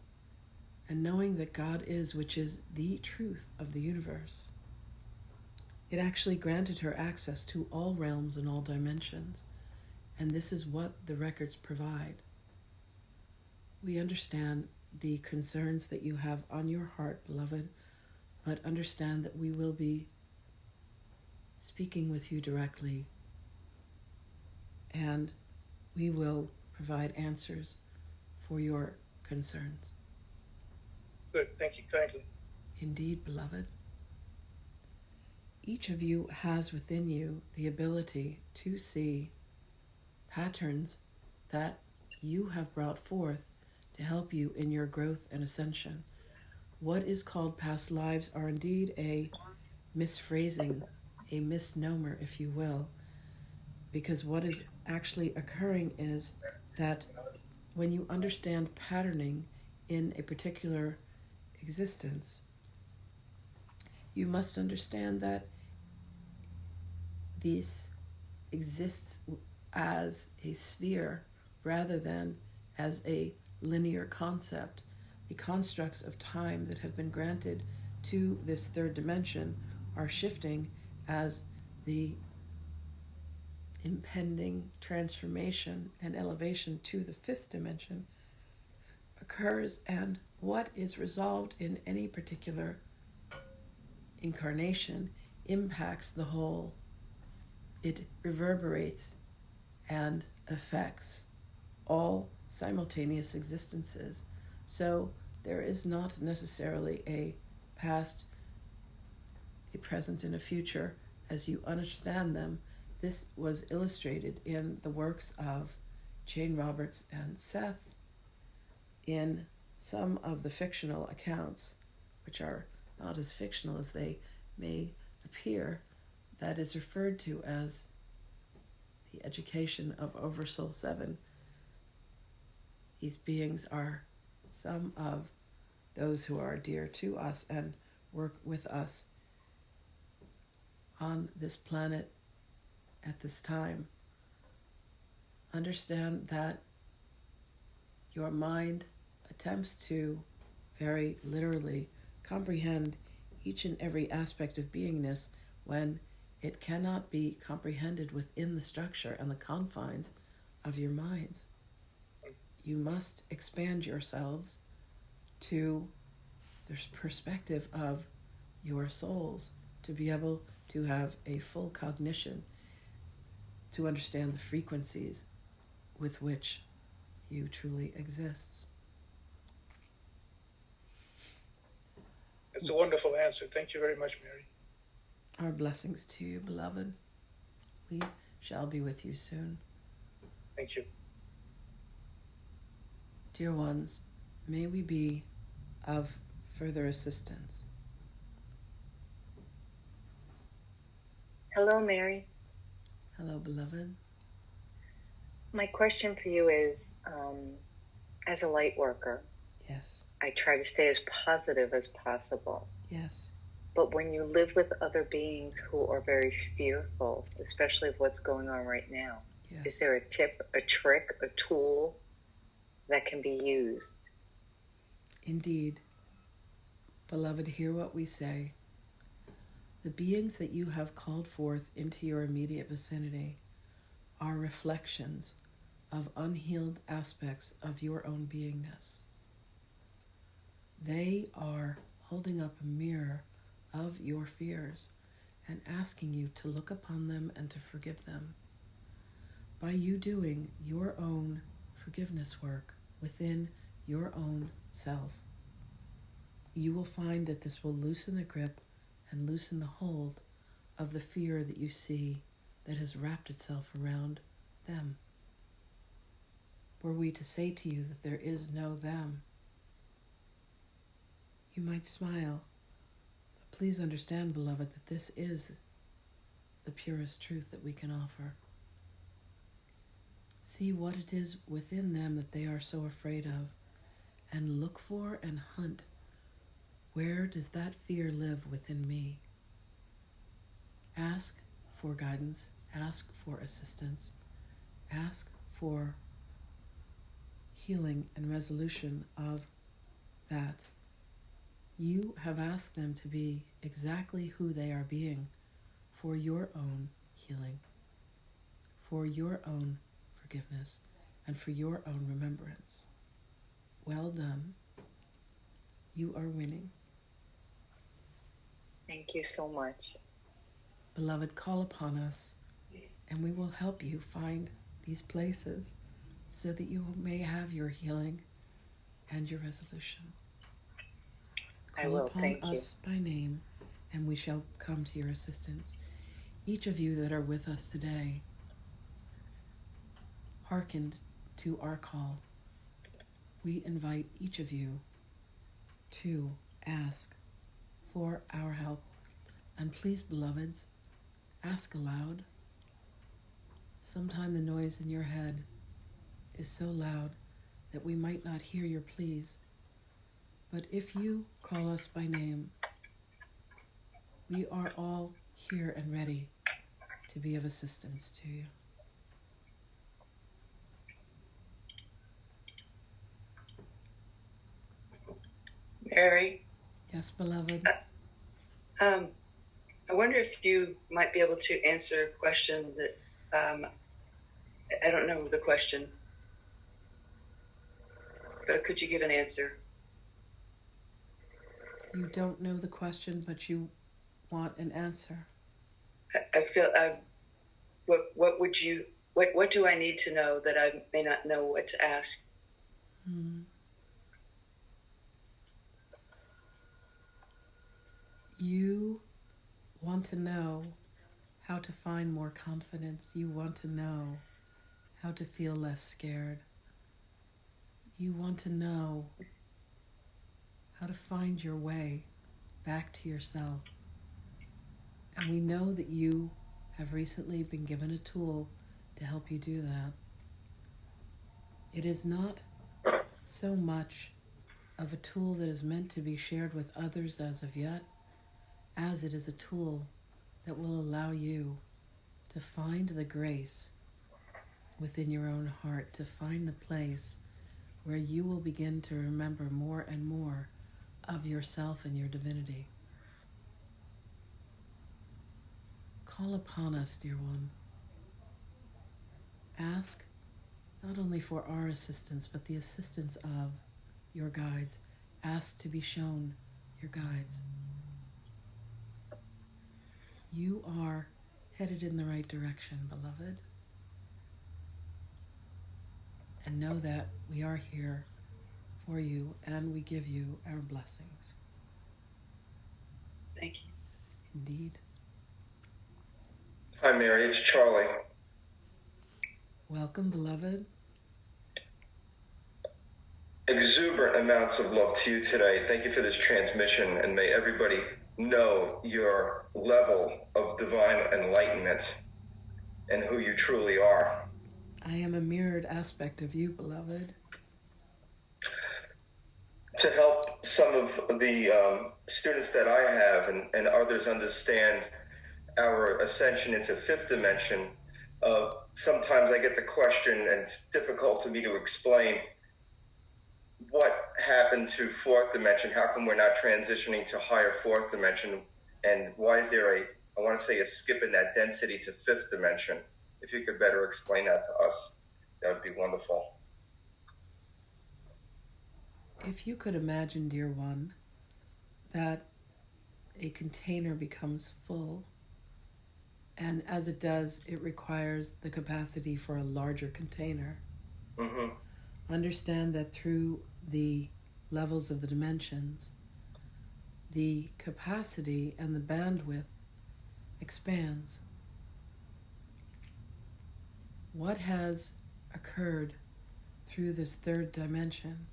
A: and knowing that God is, which is the truth of the universe, it actually granted her access to all realms and all dimensions. And this is what the records provide. We understand the concerns that you have on your heart, beloved, but understand that we will be speaking with you directly, and we will provide answers for your concerns.
F: Good, thank you kindly.
A: Indeed, beloved. Each of you has within you the ability to see patterns that you have brought forth to help you in your growth and ascension. What is called past lives are indeed a misphrasing, a misnomer, if you will, because what is actually occurring is that when you understand patterning in a particular existence, you must understand that this exists as a sphere rather than as a linear concept. The constructs of time that have been granted to this third dimension are shifting as the impending transformation and elevation to the fifth dimension occurs, and what is resolved in any particular incarnation impacts the whole. It reverberates and affects all simultaneous existences. So there is not necessarily a past, a present, and a future as you understand them. This was illustrated in the works of Jane Roberts and Seth in some of the fictional accounts, which are not as fictional as they may appear, that is referred to as the education of Oversoul 7. These beings are some of those who are dear to us and work with us on this planet at this time. Understand that your mind attempts to very literally comprehend each and every aspect of beingness when it cannot be comprehended within the structure and the confines of your minds. You must expand yourselves to the perspective of your souls to be able to have a full cognition, to understand the frequencies with which you truly exist.
F: It's a wonderful answer. Thank you very much, Mary.
A: Our blessings to you, beloved. We shall be with you soon.
F: Thank you.
A: Dear ones, may we be of further assistance.
E: Hello, Mary.
A: Hello, beloved.
E: My question for you is, as a light worker,
A: Yes.
E: I try to stay as positive as possible.
A: Yes.
E: But when you live with other beings who are very fearful, especially of what's going on right now,
A: Yes.
E: is there a tip, a trick, a tool that can be used?
A: Indeed. Beloved, hear what we say. The beings that you have called forth into your immediate vicinity are reflections of unhealed aspects of your own beingness. They are holding up a mirror of your fears and asking you to look upon them and to forgive them. By you doing your own forgiveness work within your own self, you will find that this will loosen the grip and loosen the hold of the fear that you see that has wrapped itself around them. Were we to say to you that there is no them, you might smile, but please understand, beloved, that this is the purest truth that we can offer. See what it is within them that they are so afraid of, and look for and hunt. Where does that fear live within me? Ask for guidance, ask for assistance, ask for healing and resolution of that. You have asked them to be exactly who they are being for your own healing, for your own forgiveness, and for your own remembrance. Well done. You are winning.
E: Thank you so much.
A: Beloved, call upon us, and we will help you find these places so that you may have your healing and your resolution.
E: I
A: Call
E: will,
A: upon
E: thank you.
A: us by name, and we shall come to your assistance. Each of you that are with us today hearkened to our call. We invite each of you to ask for our help. And please, beloveds, ask aloud. Sometime the noise in your head is so loud that we might not hear your pleas. But if you call us by name, we are all here and ready to be of assistance to you.
D: Mary,
A: Yes, beloved.
D: I wonder if you might be able to answer a question that I don't know the question, but could you give an answer?
A: You don't know the question, but you want an answer.
D: I feel what would you What do I need to know that I may not know what to ask?
A: You want to know how to find more confidence. You want to know how to feel less scared. You want to know how to find your way back to yourself. And we know that you have recently been given a tool to help you do that. It is not so much of a tool that is meant to be shared with others as of yet, as it is a tool that will allow you to find the grace within your own heart, to find the place where you will begin to remember more and more of yourself and your divinity. Call upon us, dear one. Ask not only for our assistance, but the assistance of your guides. Ask to be shown your guides. You are headed in the right direction, beloved. And know that we are here for you, and we give you our blessings.
D: Thank you.
A: Indeed.
G: Hi, Mary. It's Charlie.
A: Welcome, beloved.
G: Exuberant amounts of love to you today. Thank you for this transmission, and may everybody know your level of divine enlightenment and who you truly are.
A: I am a mirrored aspect of you, beloved.
G: To help some of the students that I have and others understand our ascension into fifth dimension, sometimes I get the question, and it's difficult for me to explain, what happened to fourth dimension? How come we're not transitioning to higher fourth dimension? And why is there I want to say a skip in that density to fifth dimension? If you could better explain that to us, that would be wonderful.
A: If you could imagine, dear one, that a container becomes full, and as it does, it requires the capacity for a larger container.
G: Mm-hmm.
A: Understand that through the levels of the dimensions, the capacity and the bandwidth expands. What has occurred through this third dimension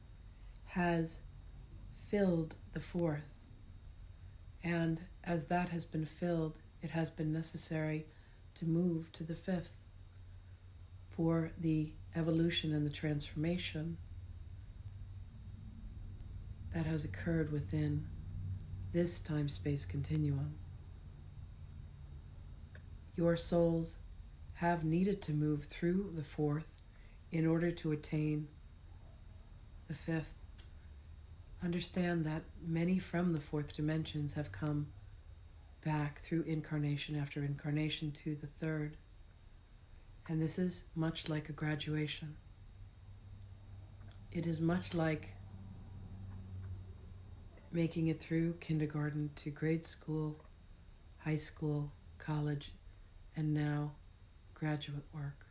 A: has filled the fourth. And as that has been filled, it has been necessary to move to the fifth for the evolution and the transformation that has occurred within this time-space continuum. Your souls have needed to move through the fourth in order to attain the fifth. Understand that many from the fourth dimensions have come back through incarnation after incarnation to the third. And this is much like a graduation. It is much like making it through kindergarten to grade school, high school, college, and now graduate work.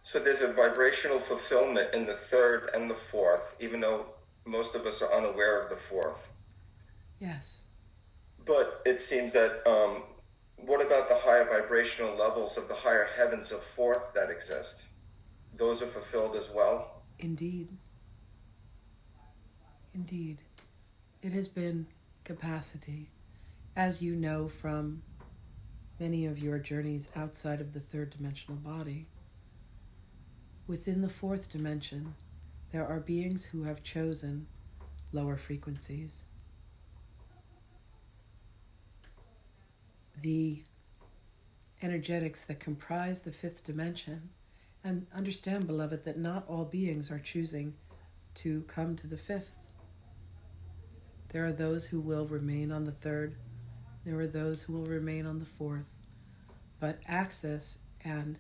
G: So there's a vibrational fulfillment in the third and the fourth, even though most of us are unaware of the fourth.
A: Yes.
G: But it seems that, what about the higher vibrational levels of the higher heavens of fourth that exist? Those are fulfilled as well?
A: Indeed. Indeed. It has been capacity. As you know from many of your journeys outside of the third dimensional body, within the fourth dimension, there are beings who have chosen lower frequencies. The energetics that comprise the fifth dimension, and understand, beloved, that not all beings are choosing to come to the fifth. There are those who will remain on the third. There are those who will remain on the fourth. But access and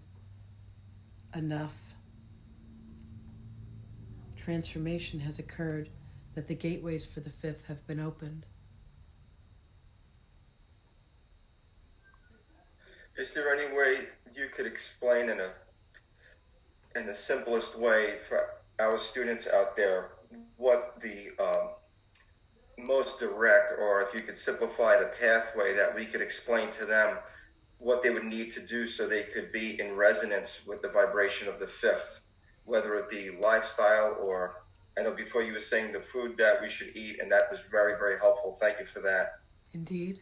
A: enough transformation has occurred that the gateways for the fifth have been opened.
G: Is there any way you could explain in the simplest way for our students out there what the most direct, or if you could simplify the pathway that we could explain to them what they would need to do so they could be in resonance with the vibration of the fifth, whether it be lifestyle or, I know before you were saying the food that we should eat, and that was very, very helpful. Thank you for that.
A: Indeed.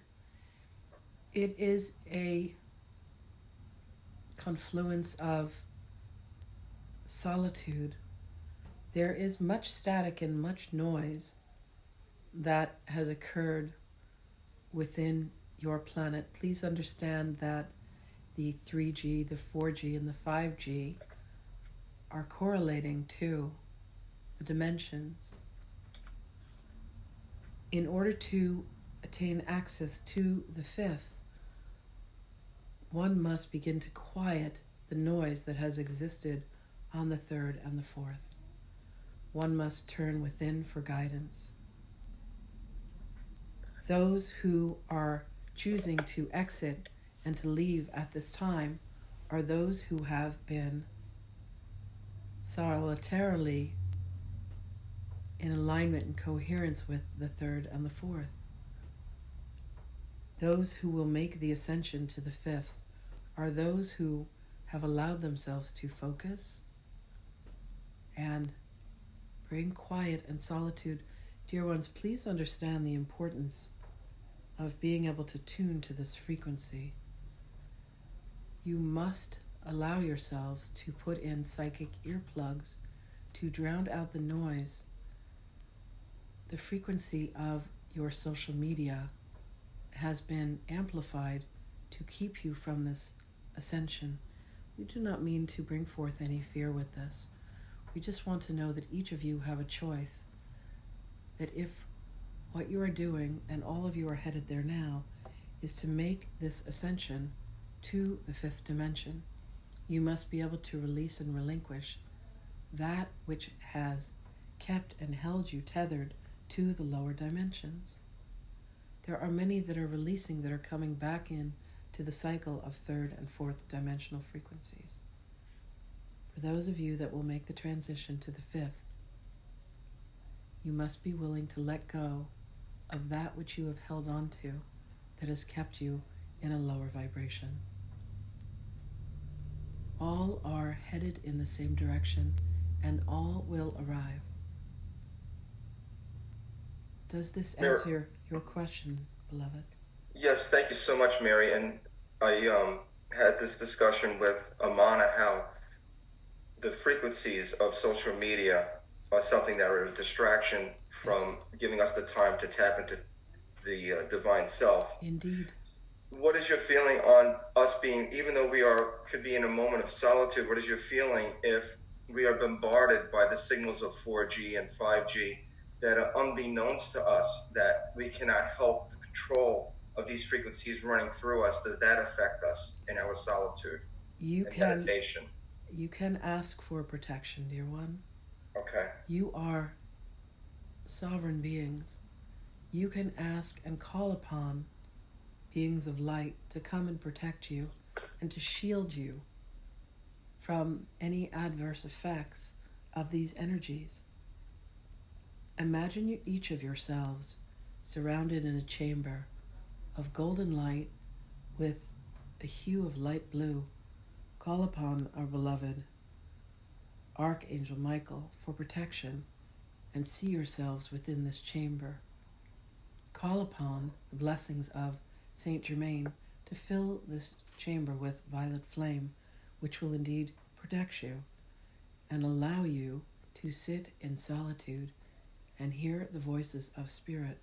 A: It is a confluence of solitude. There is much static and much noise that has occurred within your planet. Please understand that the 3G, the 4G, and the 5G are correlating to the dimensions. In order to attain access to the fifth, one must begin to quiet the noise that has existed on the third and the fourth. One must turn within for guidance. Those who are choosing to exit and to leave at this time are those who have been solitarily in alignment and coherence with the third and the fourth. Those who will make the ascension to the fifth are those who have allowed themselves to focus and bring quiet and solitude. Dear ones, please understand the importance of being able to tune to this frequency. You must allow yourselves to put in psychic earplugs to drown out the noise. The frequency of your social media has been amplified to keep you from this ascension. We do not mean to bring forth any fear with this. We just want to know that each of you have a choice. That if what you are doing, and all of you are headed there now, is to make this ascension to the fifth dimension, you must be able to release and relinquish that which has kept and held you tethered to the lower dimensions. There are many that are releasing, that are coming back in to the cycle of third and fourth dimensional frequencies. For those of you that will make the transition to the fifth, you must be willing to let go of that which you have held on to that has kept you in a lower vibration. All are headed in the same direction, and all will arrive. Does this answer your question, beloved?
G: Yes, thank you so much, Mary. And I had this discussion with Amana, how the frequencies of social media are something that are a distraction from giving us the time to tap into the divine self.
A: Indeed.
G: What is your feeling on us being, even though we could be in a moment of solitude, what is your feeling if we are bombarded by the signals of 4G and 5G that are unbeknownst to us, that we cannot help the control of these frequencies running through us? Does that affect us in our solitude and meditation?
A: You can ask for protection, dear one.
G: Okay.
A: You are sovereign beings. You can ask and call upon beings of light to come and protect you and to shield you from any adverse effects of these energies. Imagine each of yourselves surrounded in a chamber of golden light with a hue of light blue. Call upon our beloved Archangel Michael for protection and see yourselves within this chamber. Call upon the blessings of Saint Germain to fill this chamber with violet flame, which will indeed protect you and allow you to sit in solitude and hear the voices of spirit.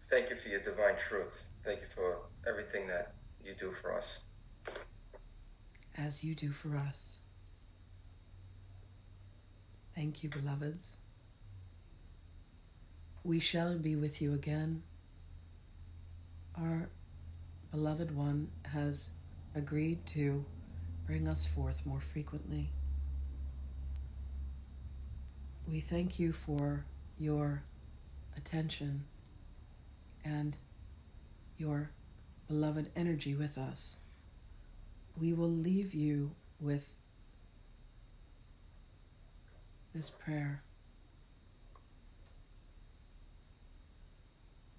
G: Thank you for your divine truth. Thank you for everything that you do for us.
A: As you do for us. Thank you, beloveds. We shall be with you again. Our beloved one has agreed to bring us forth more frequently. We thank you for your attention and your beloved energy with us, we will leave you with this prayer.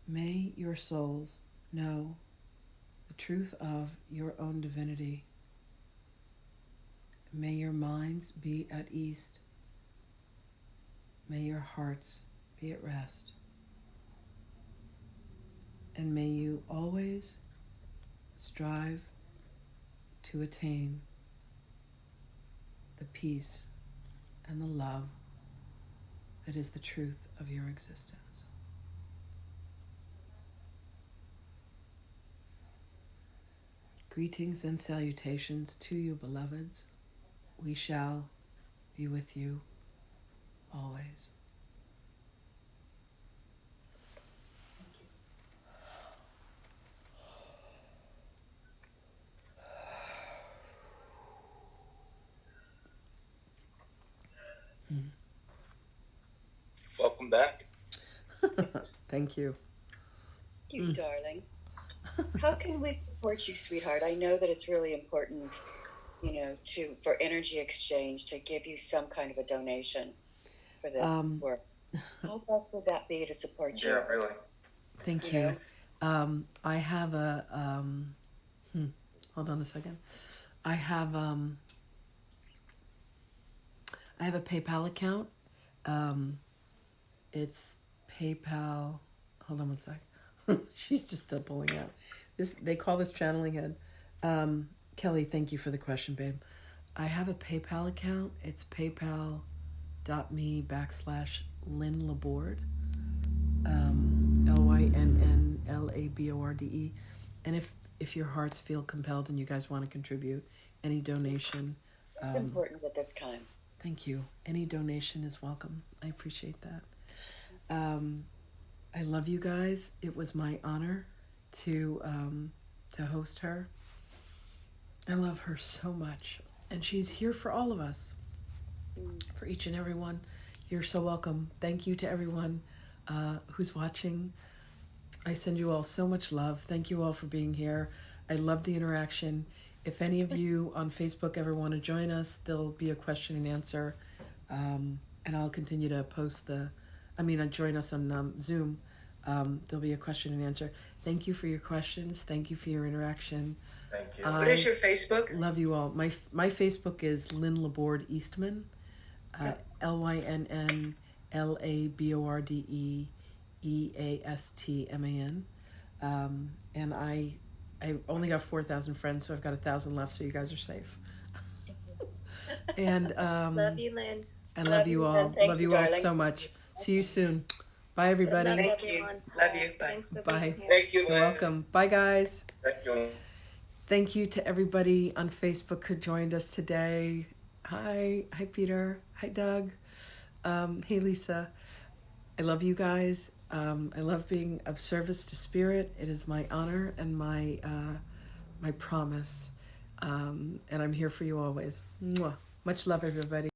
A: May your souls know the truth of your own divinity. May your minds be at ease. May your hearts be at rest. And may you always strive to attain the peace and the love that is the truth of your existence. Greetings and salutations to you, beloveds. We shall be with you always.
B: Welcome back.
A: Thank you.
H: You darling. How can we support you, sweetheart? I know that it's really important, for energy exchange, to give you some kind of a donation for this work. How best would that be to support you?
G: Yeah, really.
A: Thank you. I have a hold on a second. I have a PayPal account. It's PayPal. Hold on one sec. She's just still pulling out. They call this channeling head. Kelly, thank you for the question, babe. I have a PayPal account. It's paypal.me/Lynn LaBorde. LYNNLABORDE. And if your hearts feel compelled and you guys want to contribute, any donation.
H: It's important at this time.
A: Thank you. Any donation is welcome. I appreciate that. I love you guys. It was my honor to host her. I love her so much. And she's here for all of us. For each and every one. You're so welcome. Thank you to everyone who's watching. I send you all so much love. Thank you all for being here. I love the interaction. If any of you on Facebook ever want to join us, there'll be a question and answer. And I'll continue to post join us on Zoom. There'll be a question and answer. Thank you for your questions. Thank you for your interaction.
G: Thank you.
D: What is your Facebook?
A: Love you all. My Facebook is Lynn LaBorde Eastman. LYNNLABORDE EASTMAN. And I only got 4,000 friends, so I've got 1,000 left, so you guys are safe. And
I: love you, Lynn.
A: I love you all. Love you all so much. See you soon. Bye, everybody.
D: Thank you. Love you. Bye.
I: Thanks for
A: Bye.
I: being here.
B: Thank you,
A: You're
B: Lynn.
A: welcome. Bye, guys.
G: Thank you.
A: Thank you to everybody on Facebook who joined us today. Hi, Peter. Hi, Doug. Hey, Lisa. I love you guys. I love being of service to Spirit. It is my honor and my promise. And I'm here for you always. Mwah. Much love, everybody.